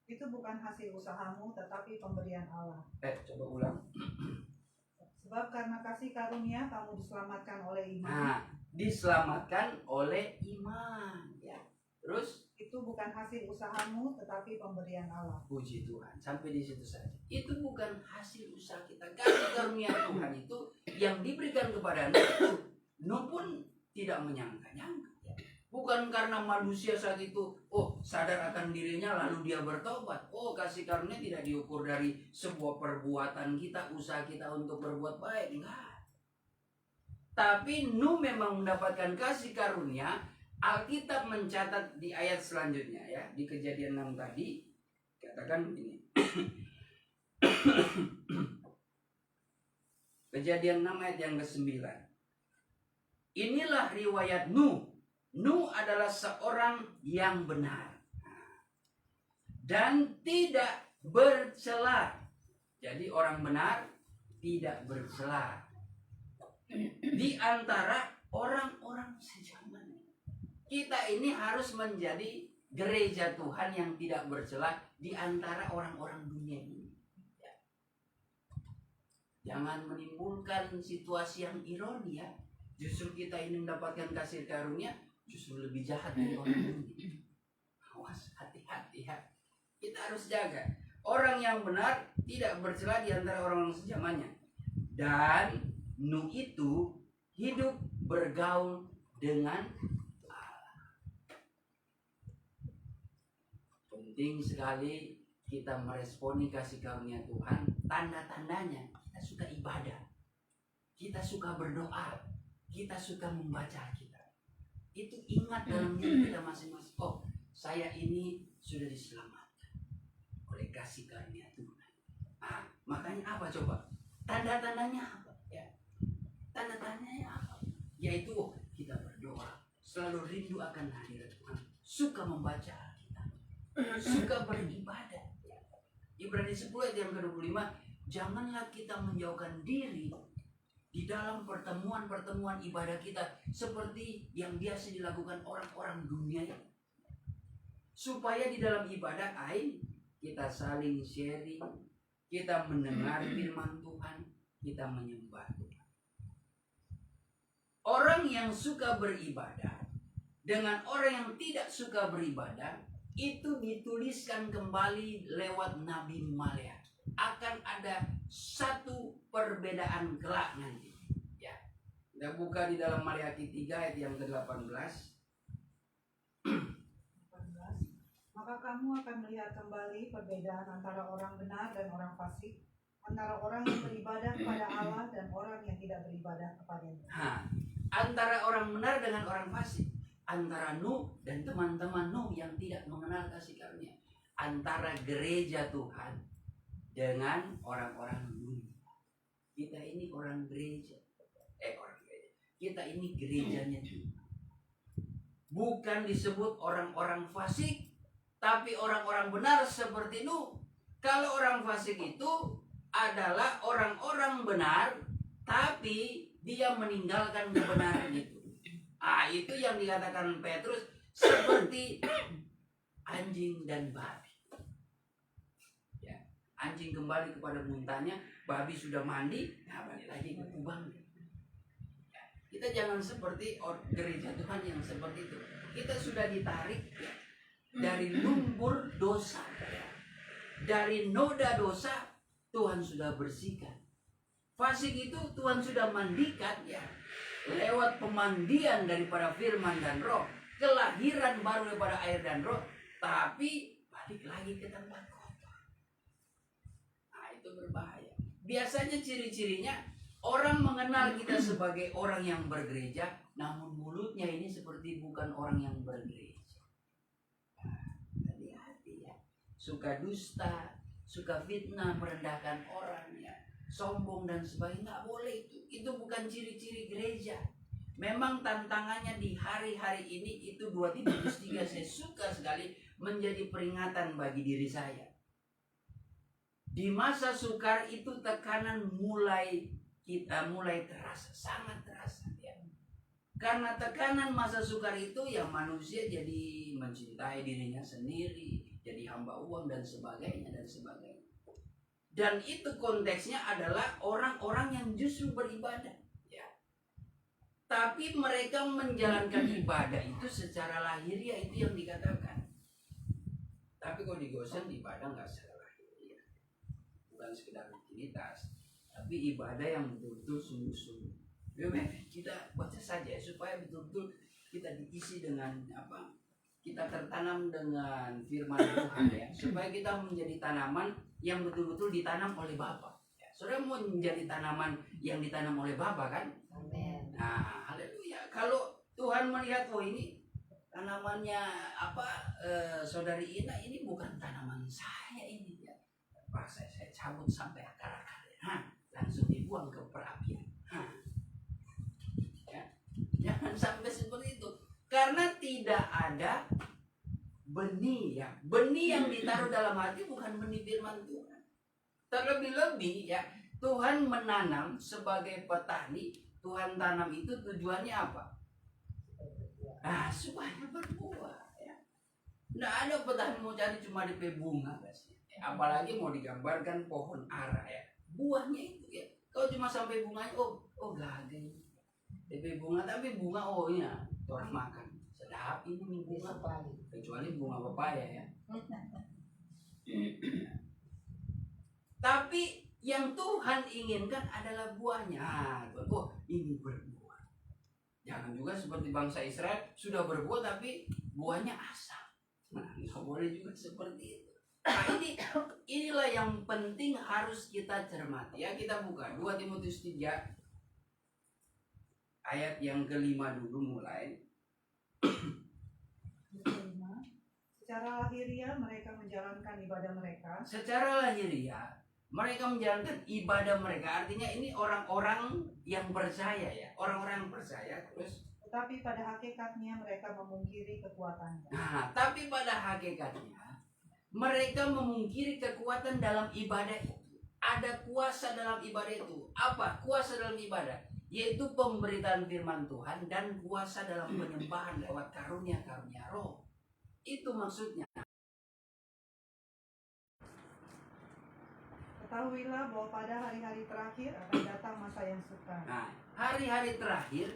itu bukan hasil usahamu tetapi pemberian Allah. Coba ulang. Sebab karena kasih karunia kamu diselamatkan oleh iman. Nah, diselamatkan oleh iman. Ya. Terus Itu bukan hasil usahamu tetapi pemberian Allah. puji Tuhan, sampai di situ saja. Itu bukan hasil usaha kita. Kasih karunia Tuhan itu yang diberikan kepada Nuh. Nuh pun tidak menyangka-nyangka. Bukan karena manusia saat itu, sadar akan dirinya lalu dia bertobat. Kasih karunia tidak diukur dari sebuah perbuatan kita, usaha kita untuk berbuat baik. Enggak. Tapi Nuh memang mendapatkan kasih karunia. Alkitab mencatat di ayat selanjutnya ya, di Kejadian 6 tadi katakan begini. Kejadian 6 ayat yang ke-9. Inilah riwayat Nuh. Nuh adalah seorang yang benar dan tidak bercela. Jadi orang benar tidak bercela di antara orang-orang sejaman. Kita ini harus menjadi gereja Tuhan yang tidak bercela di antara orang-orang dunia ini. Ya. Jangan menimbulkan situasi yang ironi ya. Justru kita ini mendapatkan kasih karunia, justru lebih jahat dari orang dunia. Awas, hati-hati ya. Kita harus jaga. Orang yang benar tidak bercela di antara orang-orang sejamannya. Dan Nuh itu hidup bergaul dengan penting sekali kita meresponi kasih karunia Tuhan. Tanda-tandanya kita suka ibadah, kita suka berdoa, kita suka membaca Alkitab. Itu ingat dalam diri kita masing-masing. Saya ini sudah diselamatkan oleh kasih karunia Tuhan. Nah, makanya apa coba? Tanda-tandanya apa? Ya. Tanda-tandanya apa? Yaitu kita berdoa, selalu rindu akan hadirat Tuhan, suka membaca Alkitab, suka beribadah. Ya. Ibrani 10 ayat yang ke-25, janganlah kita menjauhkan diri di dalam pertemuan-pertemuan ibadah kita seperti yang biasa dilakukan orang-orang dunia ini. Supaya di dalam ibadah ain kita saling sharing, kita mendengar firman Tuhan, kita menyembah Tuhan. Orang yang suka beribadah dengan orang yang tidak suka beribadah itu dituliskan kembali lewat Nabi Maleakhi. Akan ada satu perbedaan kelak nanti. Ya. Kita buka di dalam Maleakhi 3 ayat yang ke-18. 18. Maka kamu akan melihat kembali perbedaan antara orang benar dan orang fasik, antara orang yang beribadah kepada Allah dan orang yang tidak beribadah kepadanya. Antara orang benar dengan orang fasik, antara Nuh dan teman-teman Nuh yang tidak mengenal kasih karunia, antara gereja Tuhan dengan orang-orang dunia. Kita ini orang gereja. Kita ini gerejanya Tuhan. Bukan disebut orang-orang fasik, tapi orang-orang benar seperti Nuh. Kalau orang fasik itu adalah orang-orang benar, tapi dia meninggalkan kebenaran itu. Itu yang dikatakan Petrus seperti anjing dan babi. Ya, anjing kembali kepada muntahnya, babi sudah mandi, balik lagi ke kubangnya. Ya, kita jangan seperti gereja Tuhan yang seperti itu. Kita sudah ditarik dari lumpur dosa, dari noda dosa. Tuhan sudah bersihkan. Fasik itu Tuhan sudah mandikan ya, lewat pemandian daripada firman dan roh, kelahiran baru daripada air dan roh, tapi balik lagi ke tempat kotor. Itu berbahaya. Biasanya ciri-cirinya orang mengenal kita sebagai orang yang bergereja, namun mulutnya ini seperti bukan orang yang bergereja. Hati-hati ya. Suka dusta, suka fitnah, merendahkan orang ya, sombong dan sebagainya, nggak boleh itu. Itu bukan ciri-ciri gereja. Memang tantangannya di hari-hari ini itu 2 Timotius 3 saya suka sekali menjadi peringatan bagi diri saya. Di masa sukar itu tekanan mulai terasa, sangat terasa ya. Karena tekanan masa sukar itu yang manusia jadi mencintai dirinya sendiri, jadi hamba uang dan sebagainya dan sebagainya. Dan itu konteksnya adalah orang-orang yang justru beribadah ya. Tapi mereka menjalankan ibadah itu secara lahiriah, itu yang dikatakan. Tapi kalau di Gosen ibadah nggak secara lahiriah, bukan sekedar rutinitas, tapi ibadah yang betul-betul sungguh-sungguh. Kita baca saja supaya betul-betul kita diisi dengan apa? Kita tertanam dengan firman Tuhan ya, supaya kita menjadi tanaman yang betul-betul ditanam oleh Bapa. Ya, saudara mau menjadi tanaman yang ditanam oleh Bapa kan? Amin. Nah, haleluya. Kalau Tuhan melihat, oh ini tanamannya saudari Ina, ini bukan tanaman saya ini ya. Pak, saya cabut sampai akar-akarnya. Langsung dibuang ke perapian. Ya. Jangan sampai seperti itu. Karena tidak ada benih ya. Benih yang ditaruh dalam hati bukan benih firman Tuhan. Terlebih-lebih ya, Tuhan menanam sebagai petani. Tuhan tanam itu tujuannya apa? Supaya berbuah ya. Nggak ada petani mau cari cuma DP bunga guys. Apalagi mau digambarkan pohon ara ya. Buahnya itu ya. Kalau cuma sampai bunganya, gagal. DP bunga, tapi bunga ya orang makan. Sedap ini bunga. Kecuali bunga pepaya ya. Tapi yang Tuhan inginkan adalah buahnya. Ini berbuah. Jangan juga seperti bangsa Israel sudah berbuah tapi buahnya asam. Nggak boleh juga seperti itu. Nah inilah yang penting harus kita cermati ya. Kita buka 2 Timotius 3 ayat yang ke-5 dulu mulai. Secara lahiriah mereka menjalankan ibadah mereka, Secara lahiriah mereka menjalankan ibadah mereka. Artinya ini orang-orang yang percaya ya, orang-orang yang percaya. Terus, tetapi pada hakikatnya mereka memungkiri kekuatannya. nah, tapi pada hakikatnya mereka memungkiri kekuatan dalam ibadah itu. Ada kuasa dalam ibadah itu. Apa kuasa dalam ibadah? Yaitu pemberitaan firman Tuhan dan kuasa dalam penyembahan lewat karunia-karunia roh. Itu maksudnya. Ketahuilah bahwa pada hari-hari terakhir akan datang masa yang sukar. Nah, hari-hari terakhir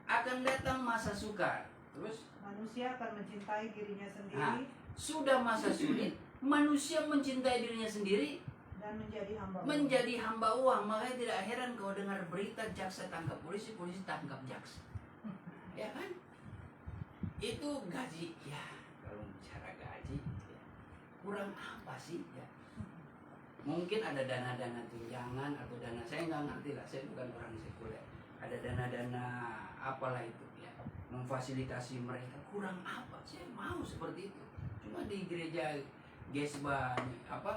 akan datang masa sukar. Terus, Manusia akan mencintai dirinya sendiri sudah masa sulit, manusia mencintai dirinya sendiri, dan menjadi hamba Allah. menjadi hamba uang. Makanya tidak heran kau dengar berita jaksa tangkap polisi, polisi tangkap jaksa. Ya kan? Itu gaji. Ya, kalau bicara gaji, ya, kurang apa sih? Ya. Mungkin ada dana-dana tunjangan atau dana, saya nggak ngerti lah, saya bukan orang sekuler. Ada dana-dana apalah itu ya, memfasilitasi mereka. Kurang apa? Saya mau seperti itu. Cuma di gereja Gesba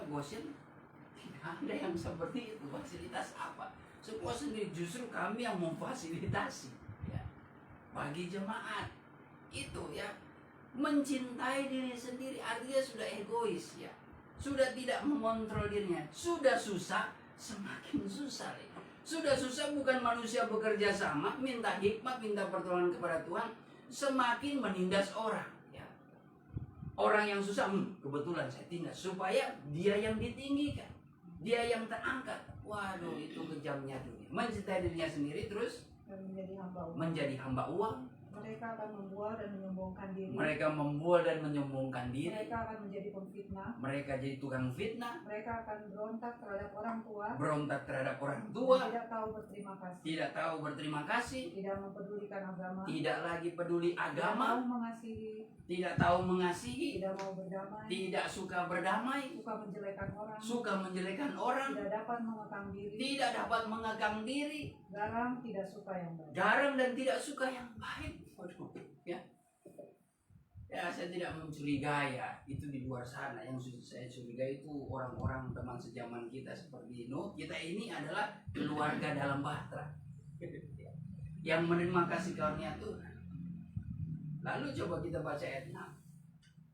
Goshen tidak ada yang seperti itu. Fasilitas apa? Semua sendiri, justru kami yang memfasilitasi ya, bagi jemaat itu ya. Mencintai diri sendiri artinya sudah egois ya, sudah tidak mengontrol dirinya. Sudah susah, semakin susah ya. Sudah susah, bukan manusia bekerja sama, minta hikmat, minta pertolongan kepada Tuhan, semakin menindas orang ya. Orang yang susah, kebetulan saya tindas supaya dia yang ditinggikan, dia yang terangkat. Waduh, itu kejamnya dunia. Mencintai dirinya sendiri terus Dan menjadi hamba Allah. menjadi hamba uang. Mereka akan membual dan menyombongkan diri. Mereka membual dan menyombongkan diri. Mereka akan menjadi pemfitnah. Mereka jadi tukang fitnah, Mereka akan berontak terhadap orang tua. berontak terhadap orang Dan tua, tidak tahu berterima kasih. tidak tahu berterima kasih, Tidak mempedulikan agama. tidak lagi peduli Tidak agama, mau mengasihi. tidak tahu mengasihi, Tidak mau berdamai. tidak suka berdamai, Suka menjelekan orang. suka menjelekan orang, Tidak dapat mengekang diri. tidak dapat mengekang diri, Garang, tidak suka yang baik. garam dan tidak suka yang baik. Waduh, ya. Ya, saya tidak mencurigai ya, itu di luar sana. Yang saya curigai itu orang-orang teman sejaman kita seperti Nuh. Kita ini adalah keluarga dalam bahtera yang menerima kasih karunia Tuhan. Lalu coba kita baca ayat 6.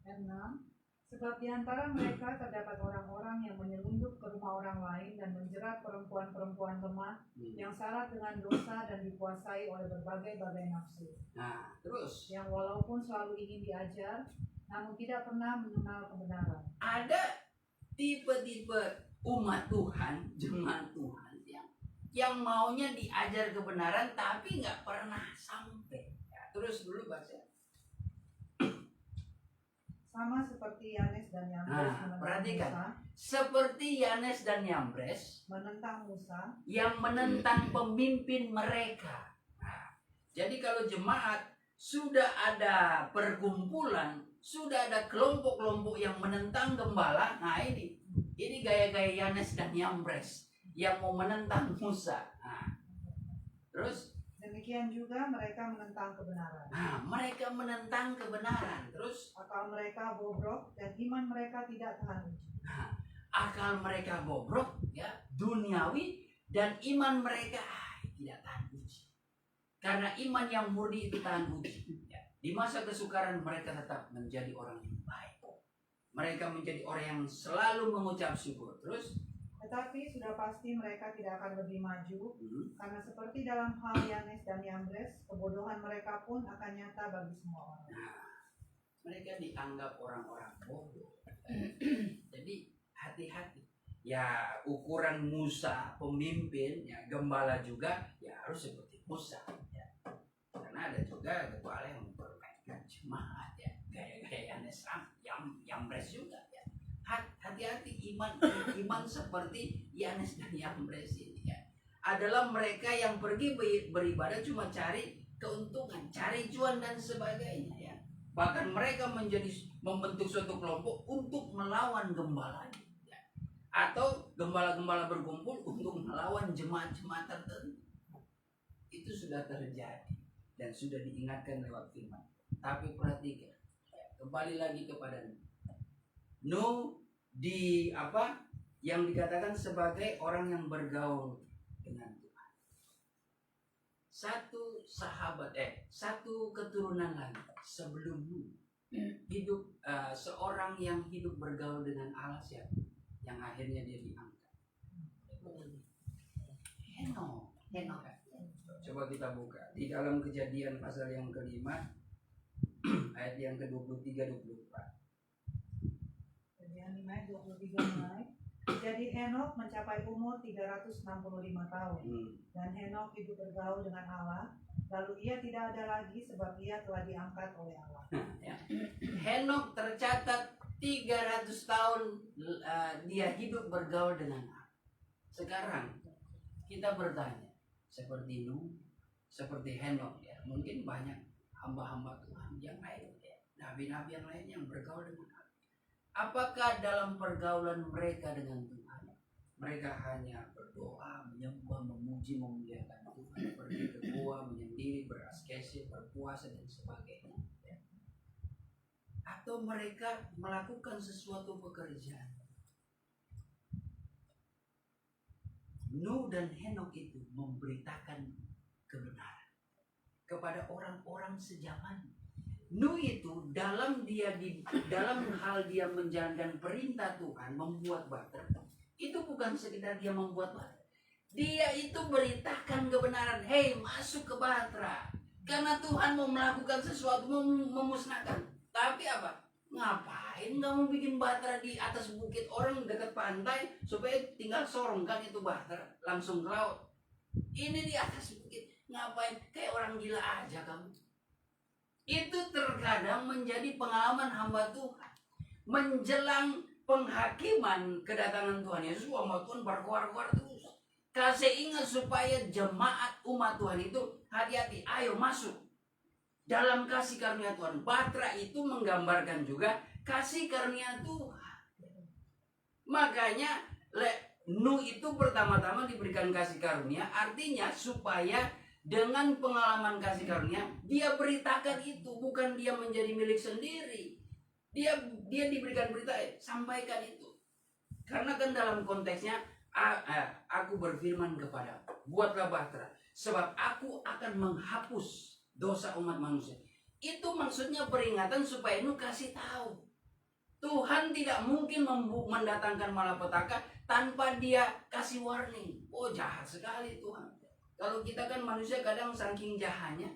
Ayat 6. Sebab di antara mereka terdapat orang-orang yang menyelundup ke rumah orang lain dan menjerat perempuan-perempuan lemah yang syarat dengan dosa dan dikuasai oleh berbagai-bagai nafsu. Nah, terus Yang walaupun selalu ingin diajar, namun tidak pernah mengenal kebenaran. ada tipe-tipe umat Tuhan, jemaat Tuhan yang maunya diajar kebenaran tapi nggak pernah sampai. Ya, terus dulu baca. Sama seperti Yanes dan Yambres Nah, menentang perhatikan. Musa, Seperti Yanes dan Yambres menentang Musa, yang menentang pemimpin mereka. Nah, jadi kalau jemaat sudah ada perkumpulan, sudah ada kelompok-kelompok yang menentang gembala, nah ini gaya-gaya Yanes dan Yambres yang mau menentang Musa. Nah, terus, demikian juga mereka menentang kebenaran. nah mereka menentang kebenaran. Terus, Akal mereka bobrok dan iman mereka tidak tahan uji. akal mereka bobrok, ya, duniawi, dan iman mereka tidak tahan uji. Karena iman yang murni itu tahan uji. Ya. Di masa kesukaran mereka tetap menjadi orang yang baik. Mereka menjadi orang yang selalu mengucap syukur. Terus, Tetapi sudah pasti mereka tidak akan lebih maju, karena seperti dalam hal Yanes dan Yambres, kebodohan mereka pun akan nyata bagi semua orang. mereka dianggap orang-orang bodoh. Jadi hati-hati. Ya, ukuran Musa pemimpin, ya gembala juga, ya harus seperti Musa. Ya. Karena ada juga kepala yang mempermainkan jemaat, ya gaya-gaya Yanes, Yambres juga. Ya. Hati-hati, iman seperti Yanes dan Yambres ini. Ya. Adalah mereka yang pergi beribadah cuma cari keuntungan, cari cuan dan sebagainya. Ya. Bahkan mereka membentuk suatu kelompok untuk melawan gembala. Ya. Atau gembala-gembala berkumpul untuk melawan jemaat-jemaat tertentu. Itu sudah terjadi dan sudah diingatkan lewat firman. Tapi perhatikan, ya, kembali lagi kepada Nuh di apa yang dikatakan sebagai orang yang bergaul dengan Tuhan. Satu keturunan lagi sebelum Nuh hidup, seorang yang hidup bergaul dengan Allah siapa? Yang akhirnya dia diangkat. Henok. Coba kita buka di dalam Kejadian pasal yang kelima ayat yang ke-23 24. Kejadian 5 ayat 23 mulai. Jadi Henok mencapai umur 365 tahun. Dan Henok hidup bergaul dengan Allah. Lalu ia tidak ada lagi sebab ia telah diangkat oleh Allah. Ya. Henok tercatat 300 tahun dia hidup bergaul dengan Allah. Sekarang kita bertanya, seperti Nuh, seperti Henok ya, mungkin banyak hamba-hamba Tuhan yang lain ya, nabi-nabi yang lain yang bergaul dengan Allah. Apakah dalam pergaulan mereka dengan Tuhan, mereka hanya berdoa, menyembah, memuji, memuliakan Tuhan, pergi ke gua, menyendiri, beraskesi, berpuasa dan sebagainya ya. Atau mereka melakukan sesuatu pekerjaan? Nuh dan Henok itu memberitakan kebenaran kepada orang-orang sejaman. Nuh itu dalam hal dia menjalankan perintah Tuhan membuat bahtera, itu bukan sekedar dia membuat bahtera. Dia itu beritakan kebenaran. Hei, masuk ke bahtera. Karena Tuhan mau melakukan sesuatu, mau memusnahkan. Tapi apa? Ngapain kamu bikin bahtera di atas bukit orang dekat pantai supaya tinggal sorongkan itu bahtera langsung ke laut? Ini di atas bukit. Ngapain? Kayak orang gila aja kamu. Itu terkadang menjadi pengalaman hamba Tuhan. Menjelang penghakiman kedatangan Tuhan Yesus, hamba Tuhan berkuar-kuar terus. Kasih ingat supaya jemaat umat Tuhan itu hati-hati, ayo masuk dalam kasih karunia Tuhan. Bahtera itu menggambarkan juga kasih karunia Tuhan. Makanya Nuh itu pertama-tama diberikan kasih karunia, artinya supaya dengan pengalaman kasih karunia dia beritakan itu, bukan dia menjadi milik sendiri. Dia diberikan berita, sampaikan itu. Karena kan dalam konteksnya aku berfirman kepada, buatlah bahtera, sebab aku akan menghapus dosa umat manusia. Itu maksudnya peringatan supaya Nuh kasih tahu. Tuhan tidak mungkin mendatangkan malapetaka tanpa dia kasih warning. Oh, jahat sekali Tuhan. Kalau kita kan manusia kadang saking jahatnya,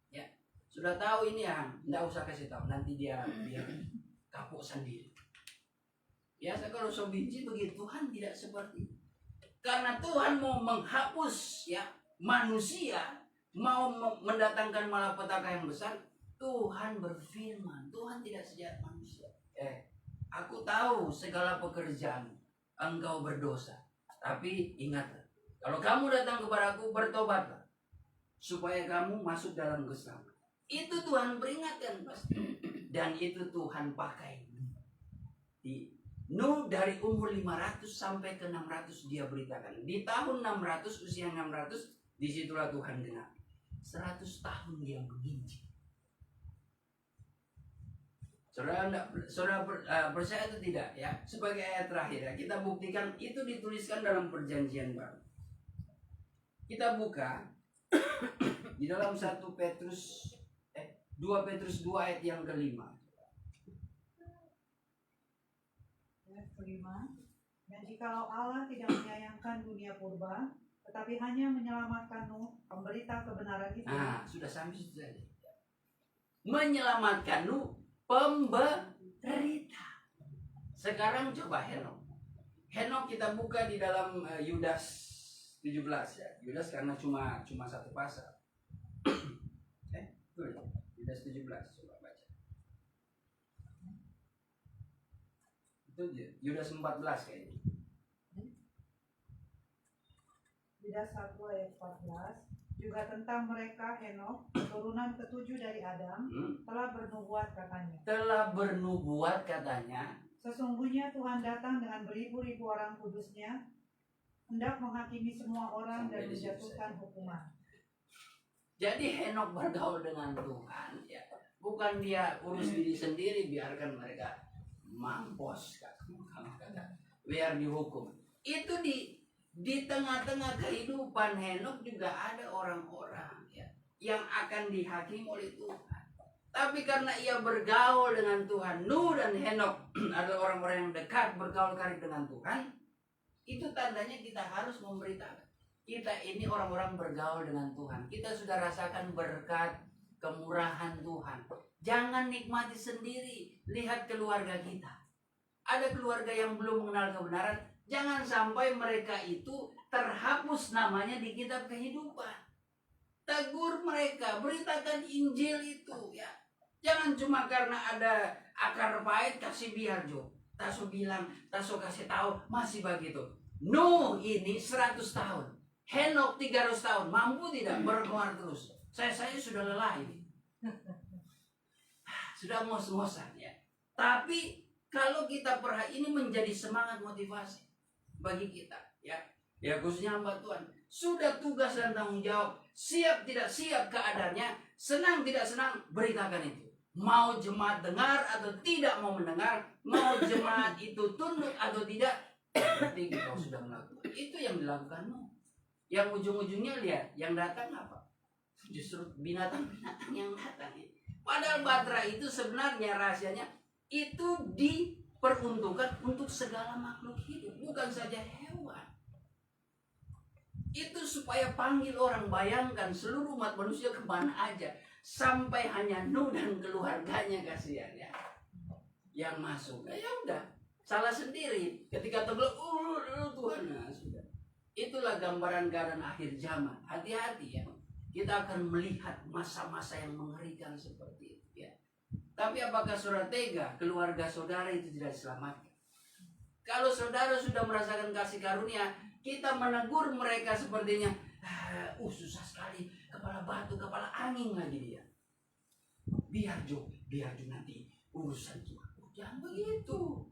ya sudah tahu ini ya, tidak usah kasih tahu, nanti dia kapok sendiri. Biasa kalau so benci begitu, Tuhan tidak seperti itu. Karena Tuhan mau menghapus ya manusia, mau mendatangkan malapetaka yang besar, Tuhan berfirman. Tuhan tidak sejahat manusia. Aku tahu segala pekerjaan engkau berdosa, tapi ingatlah, kalau kamu datang kepadaku, bertobatlah supaya kamu masuk dalam keselamatan. Itu Tuhan peringatkan pasti. Dan itu Tuhan pakai. Nuh dari umur 500 sampai ke 600 dia beritakan. Di tahun 600, usia 600, disitulah Tuhan genap. 100 tahun dia menginjil. Saudara percaya atau tidak ya? Sebagai ayat terakhir ya, kita buktikan itu dituliskan dalam perjanjian baru. Kita buka di dalam 2 Petrus 2 ayat yang kelima. Ayat kelima. Dan jikalau Allah tidak menyayangkan dunia purba, tetapi hanya menyelamatkan Nuh, pemberita kebenaran itu. Sudah sampai situ saja. Menyelamatkan Nuh, pemberita. Sekarang coba Henok. Henok kita buka di dalam Yudas 17 ya. Yudas karena cuma satu pasal. Yudas 17 coba baca. Itu Yudas 14 kayaknya. Yudas 1 ayat 14. Juga tentang mereka Henok, keturunan ketujuh dari Adam, telah bernubuat katanya. Telah bernubuat katanya. Sesungguhnya Tuhan datang dengan beribu-ribu orang kudusnya, hendak menghakimi semua orang dan menjatuhkan hukuman. Jadi Henok bergaul dengan Tuhan ya. Bukan dia urus diri sendiri, biarkan mereka mampus kata biar dihukum. Itu di tengah-tengah kehidupan Henokh juga ada orang-orang ya yang akan dihakimi oleh Tuhan. Tapi karena ia bergaul dengan Tuhan, Nuh dan Henokh adalah orang-orang yang dekat bergaul karib dengan Tuhan. Itu tandanya kita harus memberitakan. Kita ini orang-orang bergaul dengan Tuhan. Kita sudah rasakan berkat, kemurahan Tuhan. Jangan nikmati sendiri. Lihat keluarga kita. Ada keluarga yang belum mengenal kebenaran. Jangan sampai mereka itu terhapus namanya di kitab kehidupan. Tegur mereka, beritakan Injil itu ya. Jangan cuma karena ada akar pahit kasih biarjo. Taso bilang, taso kasih tahu masih begitu. Nuh ini 100 tahun. Henokh 300 tahun. Mampu tidak berkeluar terus? Saya sudah lelah ini. Sudah ngos-ngosan ya. Tapi kalau kita ini menjadi semangat motivasi bagi kita ya. Ya khususnya hamba Tuhan. Sudah tugas dan tanggung jawab. Siap tidak siap keadaannya. Senang tidak senang. Beritakan itu. Mau jemaat dengar atau tidak mau mendengar. Mau jemaat itu tunduk atau tidak. Berarti kau sudah melakukan. Itu yang dilakukan Nuh. Yang ujung-ujungnya lihat. Yang datang apa? Justru binatang-binatang yang datang. Padahal Batra itu sebenarnya rahasianya. Itu diperuntukkan untuk segala makhluk hidup. Bukan saja hewan. Itu supaya panggil orang. Bayangkan seluruh umat manusia kemana aja. Sampai hanya Nuh dan keluarganya kasihan ya. Yang masuk. Ya udah. Salah sendiri. Ketika tenggelam. Tuhan. Nah, sudah. Itulah gambaran keadaan akhir zaman. Hati-hati ya. Kita akan melihat masa-masa yang mengerikan seperti itu ya. Tapi apakah saudara tega keluarga saudara itu tidak diselamatkan? Kalau saudara sudah merasakan kasih karunia, kita menegur mereka sepertinya, susah sekali, kepala batu, kepala angin lagi dia. Biar Jo nanti urusan Tuhan. Jangan begitu.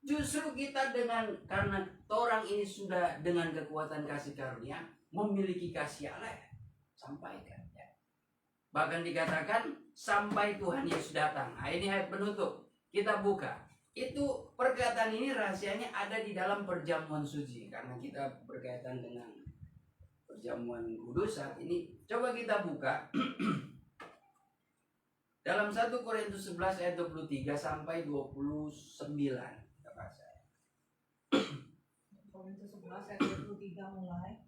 Justru kita karena orang ini sudah dengan kekuatan kasih karunia, memiliki kasih Allah, sampaikan ya. Bahkan dikatakan sampai Tuhan Yesus datang. Nah, ini ayat penutup. Kita buka. Itu perkataan ini rahasianya ada di dalam perjamuan suci. Karena kita berkaitan dengan perjamuan kudus saat ini. Coba kita buka. Dalam 1 Korintus 11 ayat 23 sampai 29. Kita baca. Korintus 11 ayat 23 mulai.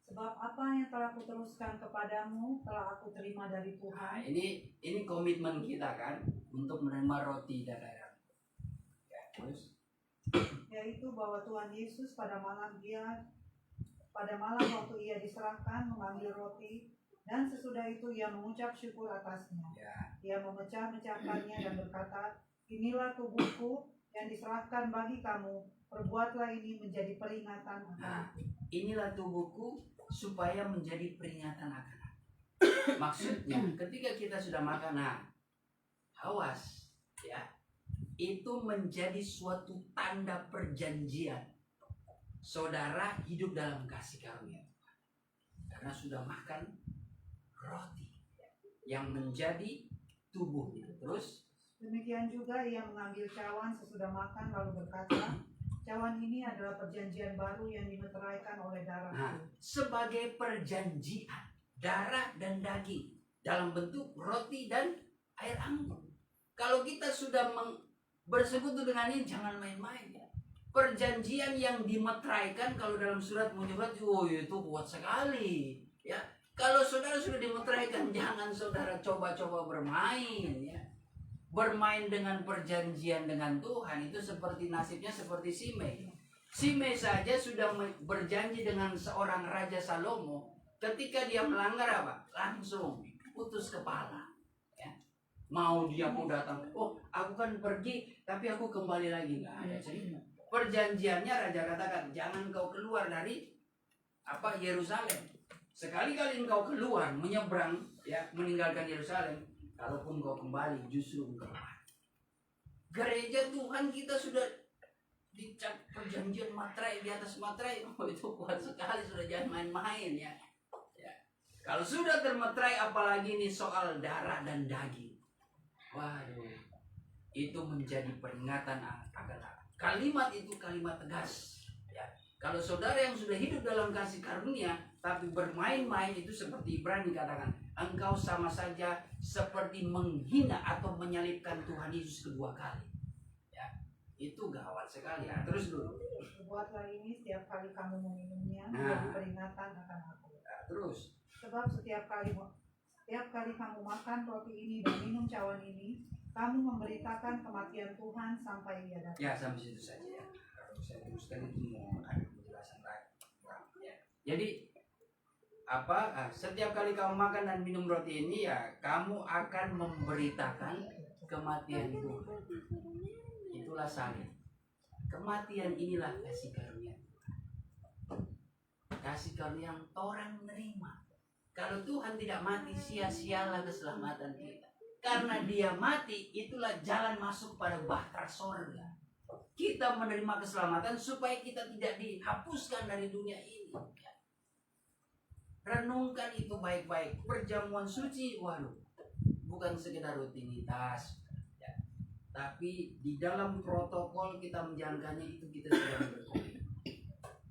Sebab apa yang telah kuteruskan kepadamu telah aku terima dari Nah, Tuhan. ini komitmen kita kan untuk menerima roti dan air. Ya, terus Yaitu bahwa Tuhan Yesus pada malam waktu ia diserahkan mengambil roti, dan sesudah itu ia mengucap syukur atasnya. ya. Ia memecah-mecahkannya dan berkata, inilah tubuhku yang diserahkan bagi kamu. Perbuatlah ini menjadi peringatan akan Nah, inilah tubuhku supaya menjadi peringatan akan aku. Maksudnya ketika kita sudah makan, awas ya. Itu menjadi suatu tanda perjanjian. Saudara hidup dalam kasih karunia Tuhan. Karena sudah makan roti yang menjadi tubuhnya. Terus Demikian juga ia mengambil cawan sesudah makan lalu berkata, cawan ini adalah perjanjian baru yang dimeteraikan oleh darahku. sebagai perjanjian darah dan daging dalam bentuk roti dan air anggur. Kalau kita sudah bersekutu dengan ini, jangan main-main ya. Perjanjian yang dimeteraikan kalau dalam surat Mujubat, itu kuat sekali ya. Kalau saudara sudah dimeteraikan, jangan saudara coba-coba bermain ya. Bermain dengan perjanjian dengan Tuhan itu seperti nasibnya seperti Simei. Simei saja sudah berjanji dengan seorang Raja Salomo. Ketika dia melanggar apa? Langsung putus kepala. Ya. Mau dia mau datang, aku kan pergi, tapi aku kembali lagi. Nggak ada cerita. Perjanjiannya Raja katakan, jangan kau keluar dari Yerusalem. Sekali-kali engkau keluar, menyeberang, ya, meninggalkan Yerusalem, kalaupun kau kembali, justru engkau mati. Gereja Tuhan kita sudah dicap perjanjian materai di atas materai. Itu kuat sekali, sudah jangan main-main ya. Kalau sudah termeterai, apalagi ini soal darah dan daging. Waduh. itu menjadi peringatan akan aku. Kalimat itu kalimat tegas. Ya. Kalau saudara yang sudah hidup dalam kasih karunia tapi bermain-main, itu seperti Ibrani katakan, engkau sama saja seperti menghina atau menyalibkan Tuhan Yesus kedua kali. Ya. Itu gawat sekali ya. Terus dulu. Buatlah ini setiap kali kamu meminumnya Nah. menjadi peringatan akan aku. Nah, terus. Sebab setiap kali kamu makan roti ini dan minum cawan ini, kamu memberitakan kematian Tuhan sampai Ia datang. Ya, sampai situ saja ya. Kalau saya teruskan itu mau ada penjelasan lagi. Ya. Jadi setiap kali kamu makan dan minum roti ini, ya kamu akan memberitakan kematian Tuhan. Itulah salib. Kematian inilah kasih karunia Tuhan. Kasih karunia yang orang menerima. Kalau Tuhan tidak mati, sia-sialah keselamatan kita. Karena Dia mati, itulah jalan masuk pada bahtera sorga. Kita menerima keselamatan supaya kita tidak dihapuskan dari dunia ini. Renungkan itu baik-baik. Perjamuan suci, waduh, bukan sekedar rutinitas, ya. Tapi di dalam protokol kita menjalankannya itu kita sedang berkomitmen.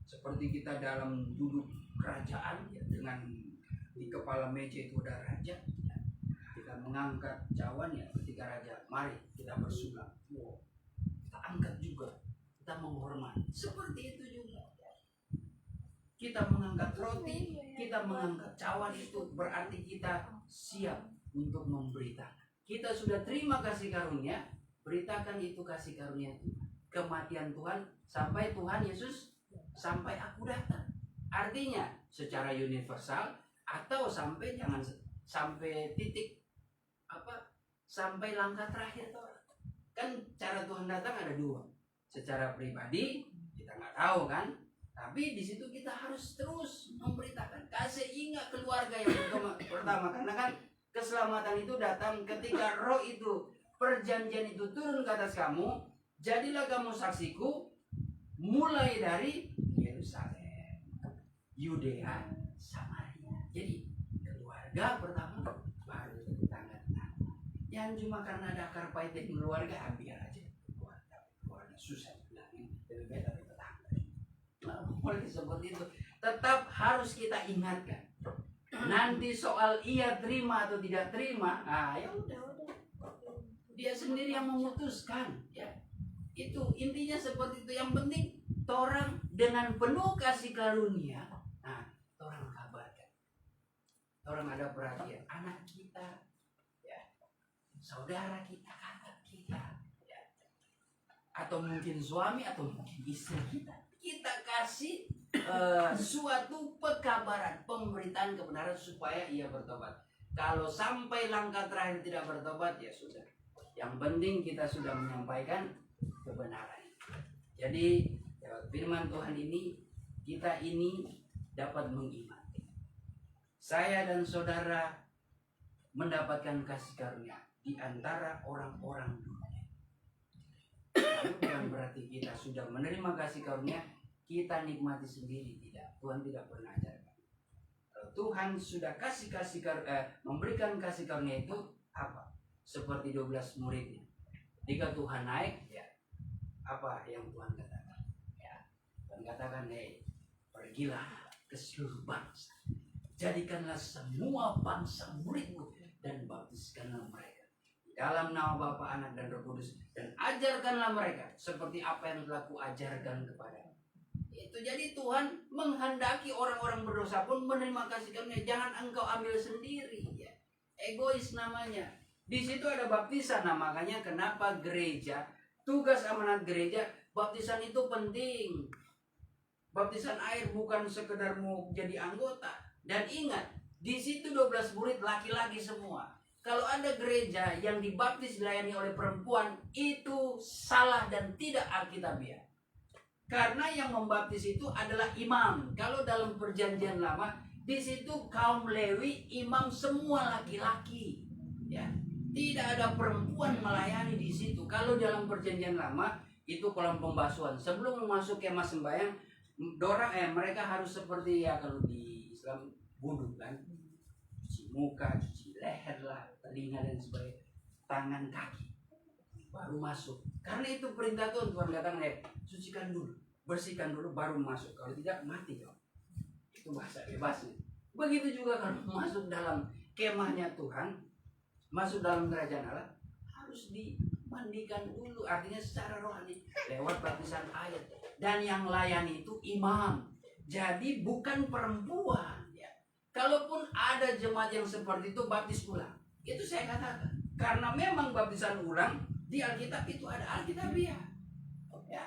Seperti kita dalam duduk kerajaan, ya, dengan di kepala meja itu ada raja, ya. Kita mengangkat cawan, ya, ketika raja, mari kita bersulam. Wow. Kita angkat juga, kita menghormati. Seperti itu juga. Kita mengangkat roti, kita mengangkat cawan, itu berarti kita siap untuk memberitakan. Kita sudah terima kasih karunia, beritakan itu kasih karunia Tuhan. Kematian Tuhan sampai Tuhan Yesus, sampai aku datang. Artinya secara universal atau sampai jangan sampai titik sampai langkah terakhir tuh. Kan cara Tuhan datang ada dua. Secara pribadi kita nggak tahu kan. Tapi di situ kita harus terus memberitakan. Kasih ingat keluarga yang pertama, karena kan keselamatan itu datang ketika roh itu, perjanjian itu turun ke atas kamu. Jadilah kamu saksiku mulai dari Yerusalem, Yudea, Samaria. Jadi keluarga pertama baru tetangga-tetangga. Yang cuma karena ada akar pahit di keluarga, biar aja keluarga susah bilangin lebih baik dari tetangga. Mulai seperti itu, tetap harus kita ingatkan. Nanti soal ia terima atau tidak terima, ya udah, dia sendiri yang memutuskan, ya. Itu intinya seperti itu. Yang penting orang dengan penuh kasih karunia, orang kabarkan, orang ada perhatian, anak kita, ya, saudara kita, kakak kita, ya, atau mungkin suami atau mungkin istri kita. Kita kasih suatu pekabaran, pemberitaan kebenaran supaya ia bertobat. Kalau sampai langkah terakhir tidak bertobat, ya sudah. Yang penting kita sudah menyampaikan kebenaran. Jadi lewat firman Tuhan ini, kita ini dapat mengimani. Saya dan saudara mendapatkan kasih karunia di antara orang-orang dunia. Bukan berarti kita sudah menerima kasih karunia, kita nikmati sendiri, tidak. Tuhan tidak pernah ajarkan. Kalau Tuhan sudah memberikan kasih karunia itu apa? Seperti 12 muridnya. Jika Tuhan naik, ya, apa yang Tuhan katakan? Ya, Tuhan katakan, pergilah ke seluruh bangsa, jadikanlah semua bangsa muridmu dan baptiskanlah mereka dalam nama Bapa, Anak, dan Roh Kudus, dan ajarkanlah mereka seperti apa yang telah kuajarkan kepadamu. Itu jadi Tuhan menghendaki orang-orang berdosa pun menerima kasih karunia. Jangan engkau ambil sendiri, ya. Egois namanya. Di situ ada baptisan. Nah, makanya kenapa gereja, tugas amanat gereja, baptisan itu penting. Baptisan air bukan sekedar mau jadi anggota. Dan ingat, di situ 12 murid laki-laki semua. Kalau ada gereja yang dibaptis dilayani oleh perempuan, itu salah dan tidak alkitabiah. Karena yang membaptis itu adalah imam. Kalau dalam perjanjian lama, di situ kaum Lewi, imam semua laki-laki. Ya, tidak ada perempuan melayani di situ. Kalau dalam perjanjian lama, itu kolam pembasuhan. Sebelum masuk kemah sembahyang, mereka harus seperti, ya, kalau di Islam wudhu kan, cuci muka, cuci leher lah, telinga dan sebagainya, tangan kaki. baru masuk. Karena itu perintah Tuhan. Tuhan katakan, sucikan dulu, bersihkan dulu, baru masuk. Kalau tidak, mati kau. Itu bahasa bebasnya. Begitu juga kalau masuk dalam kemahnya Tuhan, masuk dalam kerajaan Allah, harus dimandikan dulu. Artinya secara rohani, lewat baptisan air. Dan yang layani itu imam. Jadi bukan perempuan. Ya. Kalaupun ada jemaat yang seperti itu, baptis ulang. Itu saya katakan. Karena memang baptisan ulang, di Alkitab itu ada Alkitabiah. Ya.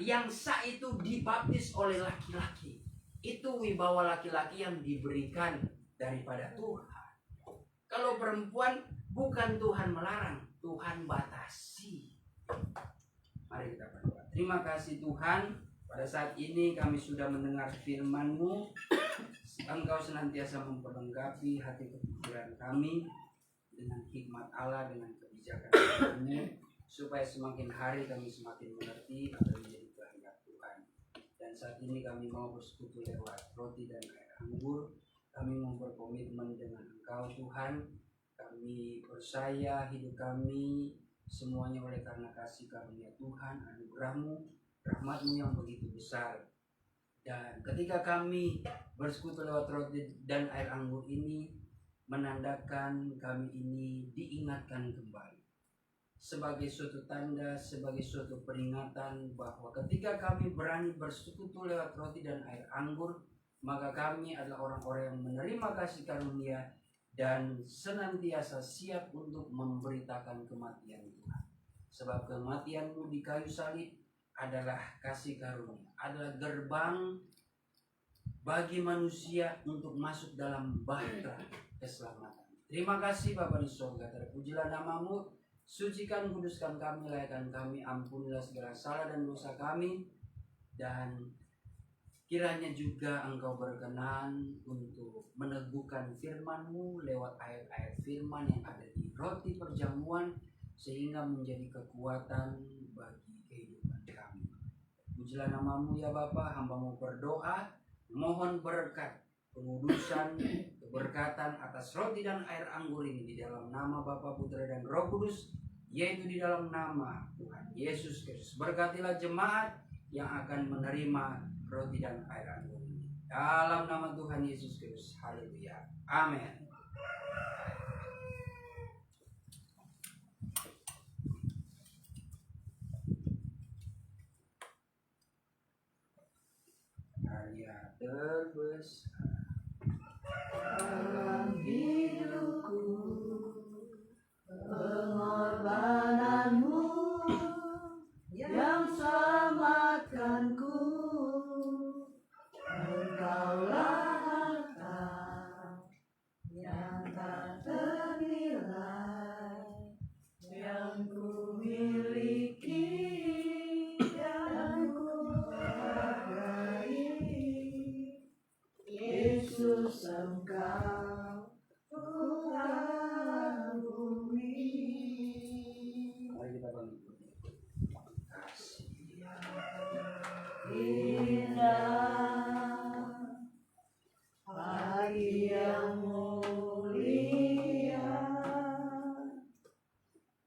Yang sah itu dibaptis oleh laki-laki. Itu wibawa laki-laki yang diberikan daripada Tuhan. Kalau perempuan, bukan Tuhan melarang, Tuhan batasi. Mari kita berdoa. Terima kasih Tuhan, pada saat ini kami sudah mendengar firman-Mu. Engkau senantiasa memperlengkapi hati kepikiran kami dengan hikmat Allah, dengan kebijakan Mu, supaya semakin hari kami semakin mengerti apa yang menjadi kehendak Tuhan. Dan saat ini kami mau bersekutu lewat roti dan air anggur. Kami mau berkomitmen dengan Engkau Tuhan. Kami percaya hidup kami semuanya oleh karena kasih karunia Tuhan, anugerah-Mu, rahmat-Mu yang begitu besar. Dan ketika kami bersekutu lewat roti dan air anggur ini, menandakan kami ini diingatkan kembali. Sebagai suatu tanda, sebagai suatu peringatan bahwa ketika kami berani bersekutu lewat roti dan air anggur, maka kami adalah orang-orang yang menerima kasih karunia dan senantiasa siap untuk memberitakan kematian Tuhan. Sebab kematian-Mu di kayu salib adalah kasih karunia, adalah gerbang bagi manusia untuk masuk dalam bahtera keselamatan. Terima kasih Bapa di surga, terpujilah nama-Mu, sucikan, kuduskan kami, layakkan kami, ampunilah segala salah dan dosa kami, dan kiranya juga Engkau berkenan untuk meneguhkan firman-Mu lewat ayat-ayat firman yang ada di roti perjamuan, sehingga menjadi kekuatan bagi kehidupan kami. Pujilah nama-Mu ya Bapa, hamba-Mu berdoa, mohon berkat, pengudusan, keberkatan atas roti dan air anggur ini di dalam nama Bapa, Putra dan Roh Kudus, yaitu di dalam nama Tuhan Yesus Kristus. Berkatilah jemaat yang akan menerima roti dan air anggur ini. Dalam nama Tuhan Yesus Kristus. Haleluya. Amin. Karya terbesar dalam hidupku, pengorbananmu yang selamatkanku. Engkaulah harta yang tak ternilai yang ku miliki dan ku hargai. Yesus, Engkau Tuhan bumi. Mari kita bangun. Kasih Indah pagi yang mulia,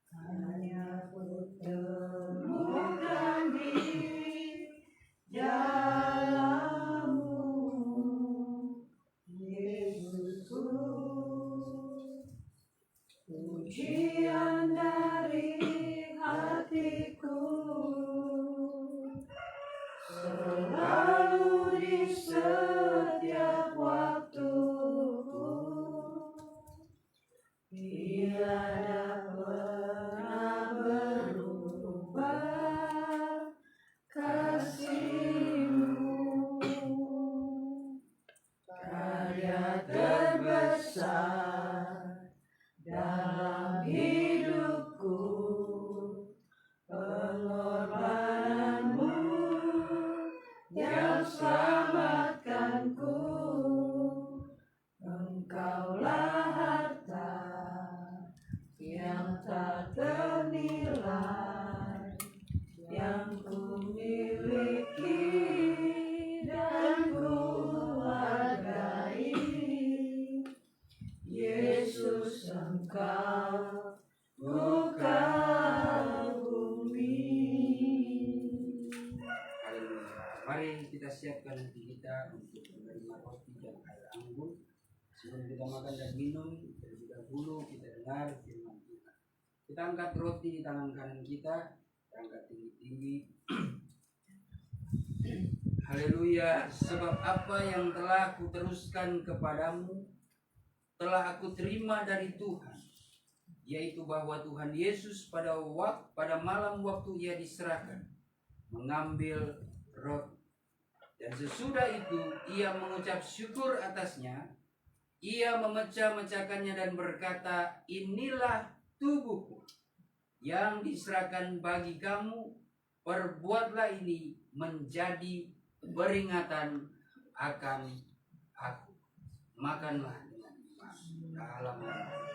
hanya ku temukan diri dalam-Mu, Yesus. menerima roti dan air anggur. Sebelum kita makan dan minum, terlebih dahulu kita dengar firman Tuhan. Kita angkat roti di tangan kanan kita angkat tinggi-tinggi. Haleluya, sebab apa yang telah kuteruskan kepadamu telah aku terima dari Tuhan, yaitu bahwa Tuhan Yesus pada malam waktu ia diserahkan mengambil roti, dan sesudah itu ia mengucap syukur atasnya, ia memecah-mecahkannya dan berkata, inilah tubuhku yang diserahkan bagi kamu, perbuatlah ini menjadi peringatan akan aku. Makanlah dengan iman dalam nama Yesus.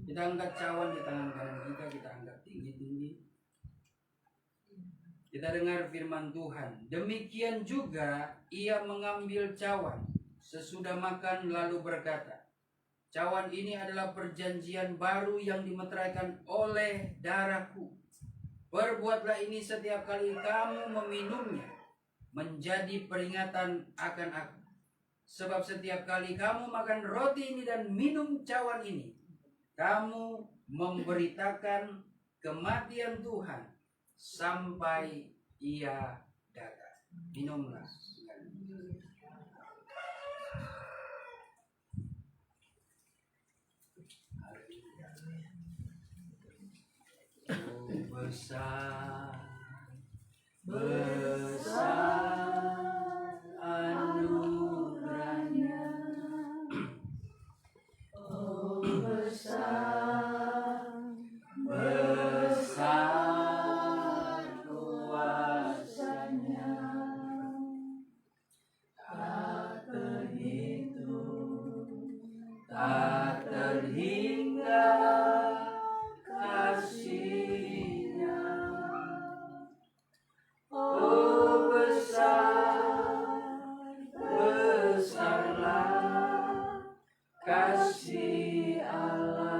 Kita angkat cawan di tangan kanan kita angkat tinggi-tinggi. Kita dengar firman Tuhan. Demikian juga ia mengambil cawan sesudah makan lalu berkata, cawan ini adalah perjanjian baru yang dimeteraikan oleh darahku. Perbuatlah ini setiap kali kamu meminumnya menjadi peringatan akan aku. Sebab setiap kali kamu makan roti ini dan minum cawan ini, kamu memberitakan kematian Tuhan sampai ia datang. Minumlah. Oh, besar, besar anugerahnya. Oh, besar, besar kuasanya, tak terhitung, tak terhingga kasih-Nya. Oh, besarlah kasih Allah.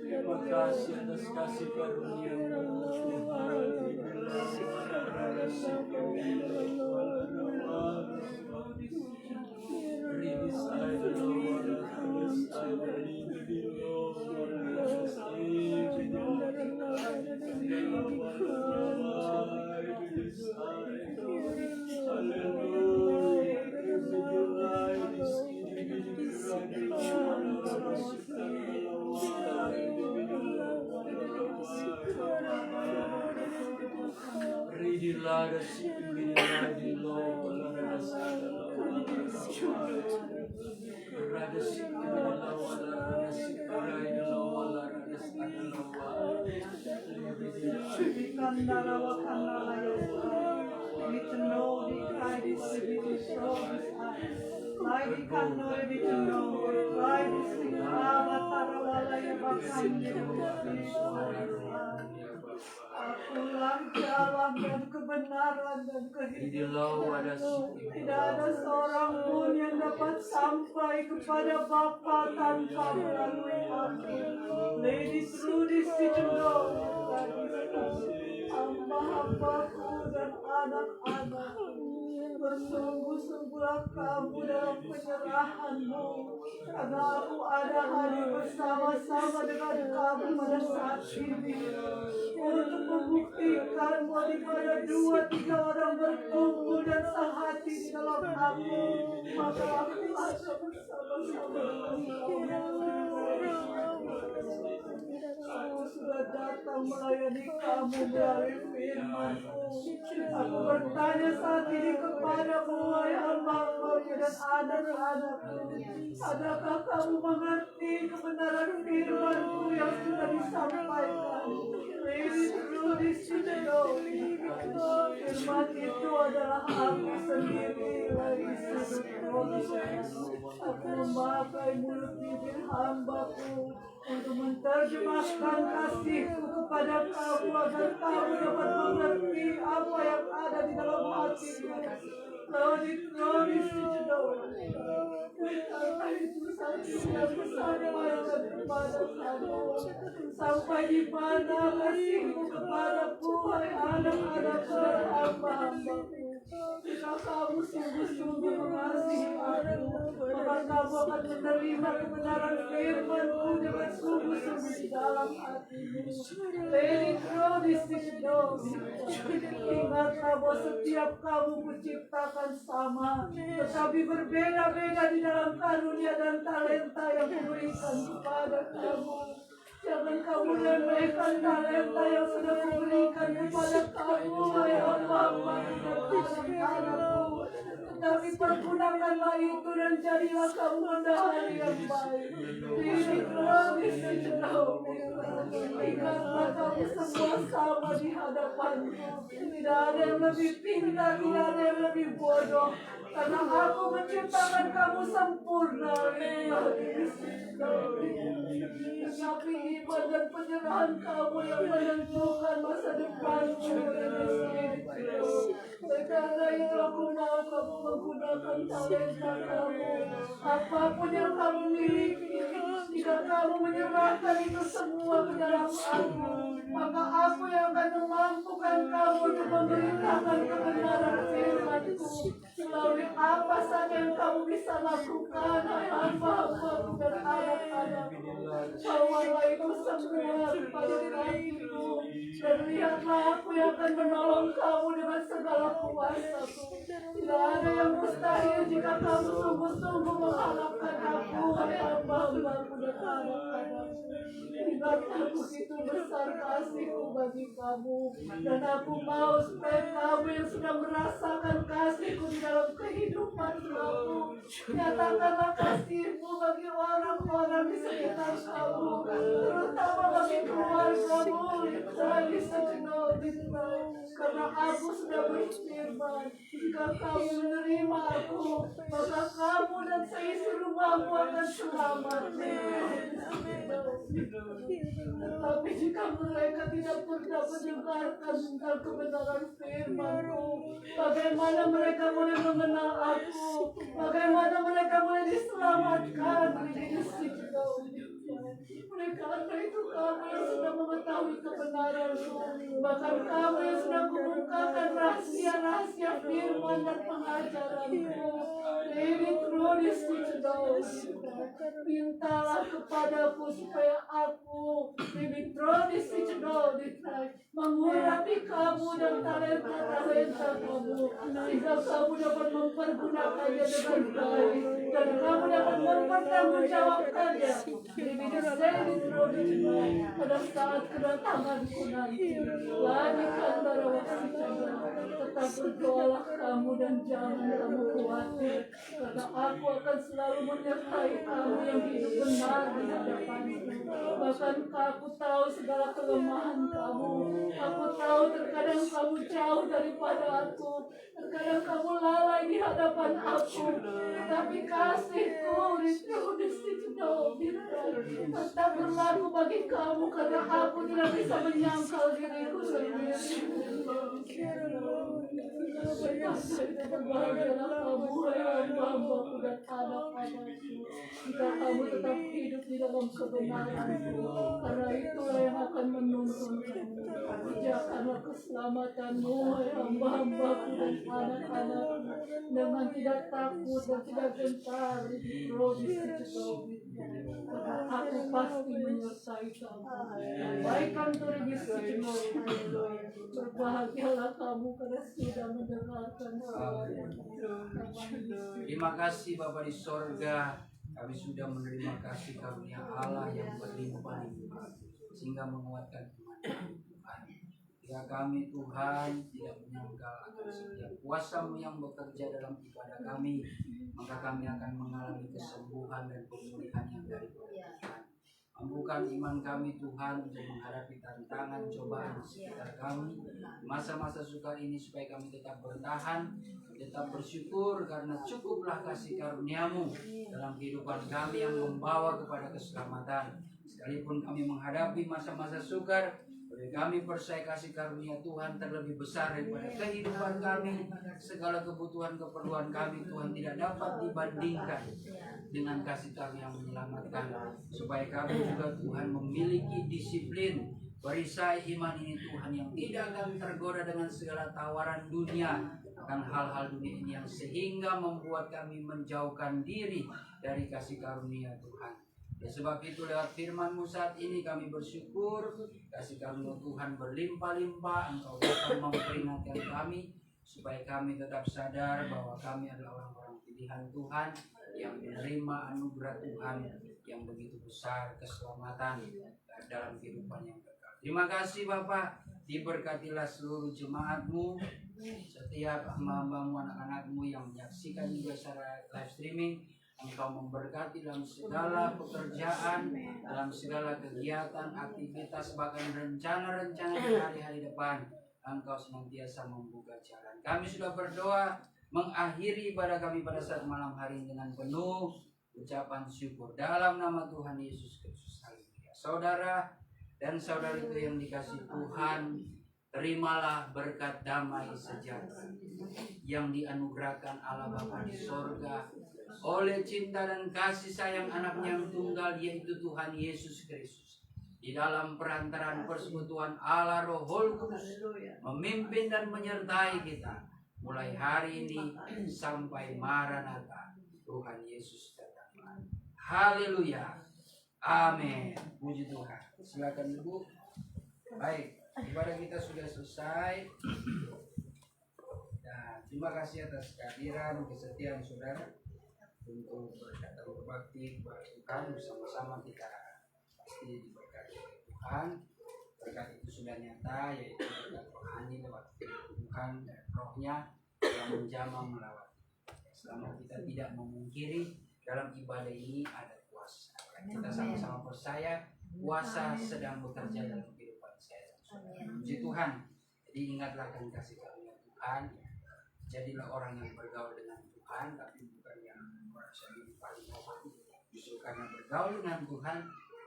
Terima kasih atas kasih karunia-Mu. Akulah jalan dan kebenaran dan kehidupan. Tidak ada seorang pun yang dapat sampai kepada Bapa tanpa melalui aku. Lady through this city door, hamba hambaku dan anak-anakmu. Bersungguh-sungguhlah kamu dalam penyerahanmu, karena aku ada hari bersama-sama dengan kamu pada saat ini, untuk membuktikan bahwa di mana 2-3 orang berkumpul dan sehati di dalam aku, maka aku ada bersama-sama dengan kamu. Aku sudah datang melayani kamu melalui firman-Mu. Aku bertanya saat ini kepadamu, wahai hamba-Mu dan anak-anakku, adakah kamu mengerti kebenaran firman-Mu yang sudah disampaikan? Ini perlu disidau. Firman itu adalah aku sendiri lagi aku memakai mulut bibir hamba-Ku untuk menerjemahkan kasih-Ku kepada kamu agar kamu dapat mengerti apa yang ada di dalam hati-Ku. Lodi karena itu saya tidak sampaikan kepada kamu sampai di mana kasih-Mu kepadaku, hai anak-anakku dan hamba-hamba-Ku. Jika kamu sungguh-sungguh mengasihi aku, maka kamu akan menerima kebenaran firman-Ku dengan sungguh-sungguh di dalam hatimu. Ingatlah bahwa setiap kamu kuciptakan sama, tetapi berbeda-beda di dalam karunia dan talenta yang kuberikan kepada kamu. Jangan kamu remehkan talenta yang sudah kuberikan kepada kamu, hai hamba-Hamba dan anak-anakku. Tetapi pergunakanlah itu dan jadilah kamu bendahara yang baik. Ingatlah kamu semua sama di hadapanku. Tidak ada yang lebih pintar, tidak ada yang lebih bodoh. Karena aku menciptakan kamu sempurna. Tapi iman dan penyerahan kamu yang menentukan masa depanmu. Karena itu aku mau kamu menggunakan talenta kamu. Apapun yang kamu miliki, jika kamu menyerahkan itu semua ke dalam aku, maka aku yang akan memampukan kamu untuk memberitakan kebenaran firman-Ku melalui apa saja yang kamu bisa lakukan, hai hamba-Hamba dan anak-anakku. Bawalah itu semua kepada kakimu, dan lihatlah aku yang akan menolong kamu dengan segala kuasa-Ku. Tidak ada yang mustahil jika kamu sungguh-sungguh mengharapkan aku, hai hamba-Hamba dan anak-anakku. Ingatlah begitu besar kasih-Ku bagi kamu, dan aku mau supaya kamu yang sudah merasakan kasih-Ku di dalam kehidupan kamu, nyatakanlah kasih-Mu bagi orang-orang di sekitar kamu, terutama bagi keluargamu. Karena aku sudah berfirman, jika kamu menerima aku, maka kamu dan seisi rumahmu akan selamat. Tetapi jika mereka tidak pernah mendengarkan tentang kebenaran firman-Ku, bagaimana mereka boleh mengenal aku? Bagaimana mereka boleh diselamatkan? Karena itu kamu yang sudah mengetahui kebenaran-Ku, bahkan kamu yang sudah kubukakan rahasia-rahasia firman dan pengajaran-Ku. Ini tulis di mintalah kepadaku supaya aku mengurapi kamu dan talenta-talenta kamu, sehingga kamu dapat mempergunakannya dengan baik dan kamu dapat mempertanggungjawabkannya pada saat kedatanganku nanti. Lanjutkan para waktu, tetap berdoalah kamu dan jangan kamu khawatir, karena aku akan selalu menyertai kamu yang hidup benar di hadapanku. Bahkan aku tahu segala kelemahan kamu. Aku tahu terkadang kamu jauh daripada aku, terkadang kamu lalai di hadapan aku. Tetapi kasih-Ku tetap berlaku bagi kamu, karena aku tidak bisa menyangkal diriku sendiri. kuasa dan berbahagialah kamu hai hamba-hambaku dan anak-anakku. Jika kamu tetap hidup di dalam kebenaran-Mu, karena itulah yang akan menuntun kamu. Kerjakanlah keselamatanmu hai hamba-hambaku dan anak-anakku dengan tidak takut dan tidak gentar di roh di situ. Karena aku pasti menyertai kamu. Baikkan terjadi situ. Berbahagialah kamu karena sudah mendengarkan suara. Terima kasih Bapa di sorga, kami sudah menerima kasih karunia Allah yang berlimpah-limpah sehingga menguatkan iman kami, Tuhan. Ya kami Tuhan tidak menyangkal akan setiap kuasa-Mu yang bekerja dalam ibadah kami, maka kami akan mengalami kesembuhan dan pemulihan yang daripada Tuhan. Mampukan iman kami Tuhan untuk menghadapi tantangan cobaan di sekitar kami masa-masa sukar ini supaya kami tetap bertahan, tetap bersyukur karena cukuplah kasih karunia-Mu dalam kehidupan kami yang membawa kepada keselamatan. Sekalipun kami menghadapi masa-masa sukar, bagi kami percaya kasih karunia Tuhan terlebih besar daripada kehidupan kami. Segala kebutuhan keperluan kami Tuhan tidak dapat dibandingkan dengan kasih kami yang menyelamatkan. Supaya kami juga Tuhan memiliki disiplin perisai iman ini Tuhan yang tidak akan tergoda dengan segala tawaran dunia akan hal-hal dunia ini yang sehingga membuat kami menjauhkan diri dari kasih karunia Tuhan. Ya sebab itu lewat firman-Mu saat ini kami bersyukur kasih karunia Tuhan berlimpah-limpah. Engkau datang memperingatkan kami supaya kami tetap sadar bahwa kami adalah orang-orang pilihan Tuhan yang menerima anugerah Tuhan yang begitu besar, keselamatan dalam kehidupan yang kekal. Terima kasih Bapak, diberkatilah seluruh jemaat-Mu, setiap hamba-hamba-Mu, anak-anak-Mu yang menyaksikan juga secara live streaming. Engkau memberkati dalam segala pekerjaan, dalam segala kegiatan, aktivitas, bahkan rencana-rencana di hari-hari depan. Engkau senantiasa membuka jalan. Kami sudah berdoa mengakhiri ibadah kami pada saat malam hari ini dengan penuh ucapan syukur dalam nama Tuhan Yesus Kristus. Haleluya. Saudara dan saudariku yang dikasihi Tuhan, terimalah berkat damai sejahtera yang dianugerahkan Allah Bapa di sorga oleh cinta dan kasih sayang anaknya yang tunggal, yaitu Tuhan Yesus Kristus. Di dalam perantaraan persekutuan Allah Roh Kudus memimpin dan menyertai kita mulai hari ini sampai Maranatha, Tuhan Yesus datang. Haleluya. Amin. Puji Tuhan. Silakan duduk. Baik, ibadah kita sudah selesai. Dan terima kasih atas kehadiran, kesetiaan saudara untuk berkata berbakti kepada Tuhan. Bersama-sama kita pasti diberkati oleh Tuhan. Berkat itu sudah nyata, yaitu berkat rohani lewat Tuhan dan rohnya yang menjamah melawat. Selama kita tidak memungkiri dalam ibadah ini ada kuasa. Kita sama-sama percaya kuasa sedang bekerja dalam kehidupan saya. Puji Tuhan. Jadi ingatlah akan kasih karunia Tuhan. Jadilah orang yang bergaul dengan Tuhan, tapi bukan yang merasa diri paling hebat. Justru karena bergaul dengan Tuhan,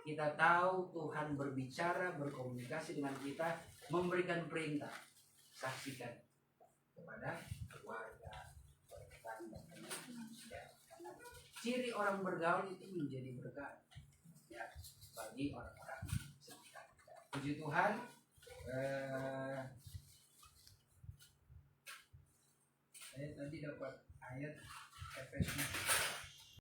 kita tahu Tuhan berbicara, berkomunikasi dengan kita, memberikan perintah. Saksikan kepada keluarga, tetangga, karena ciri orang bergaul itu menjadi berkat ya bagi orang-orang sekitar. Puji Tuhan. Saya tadi dapat ayat Efesus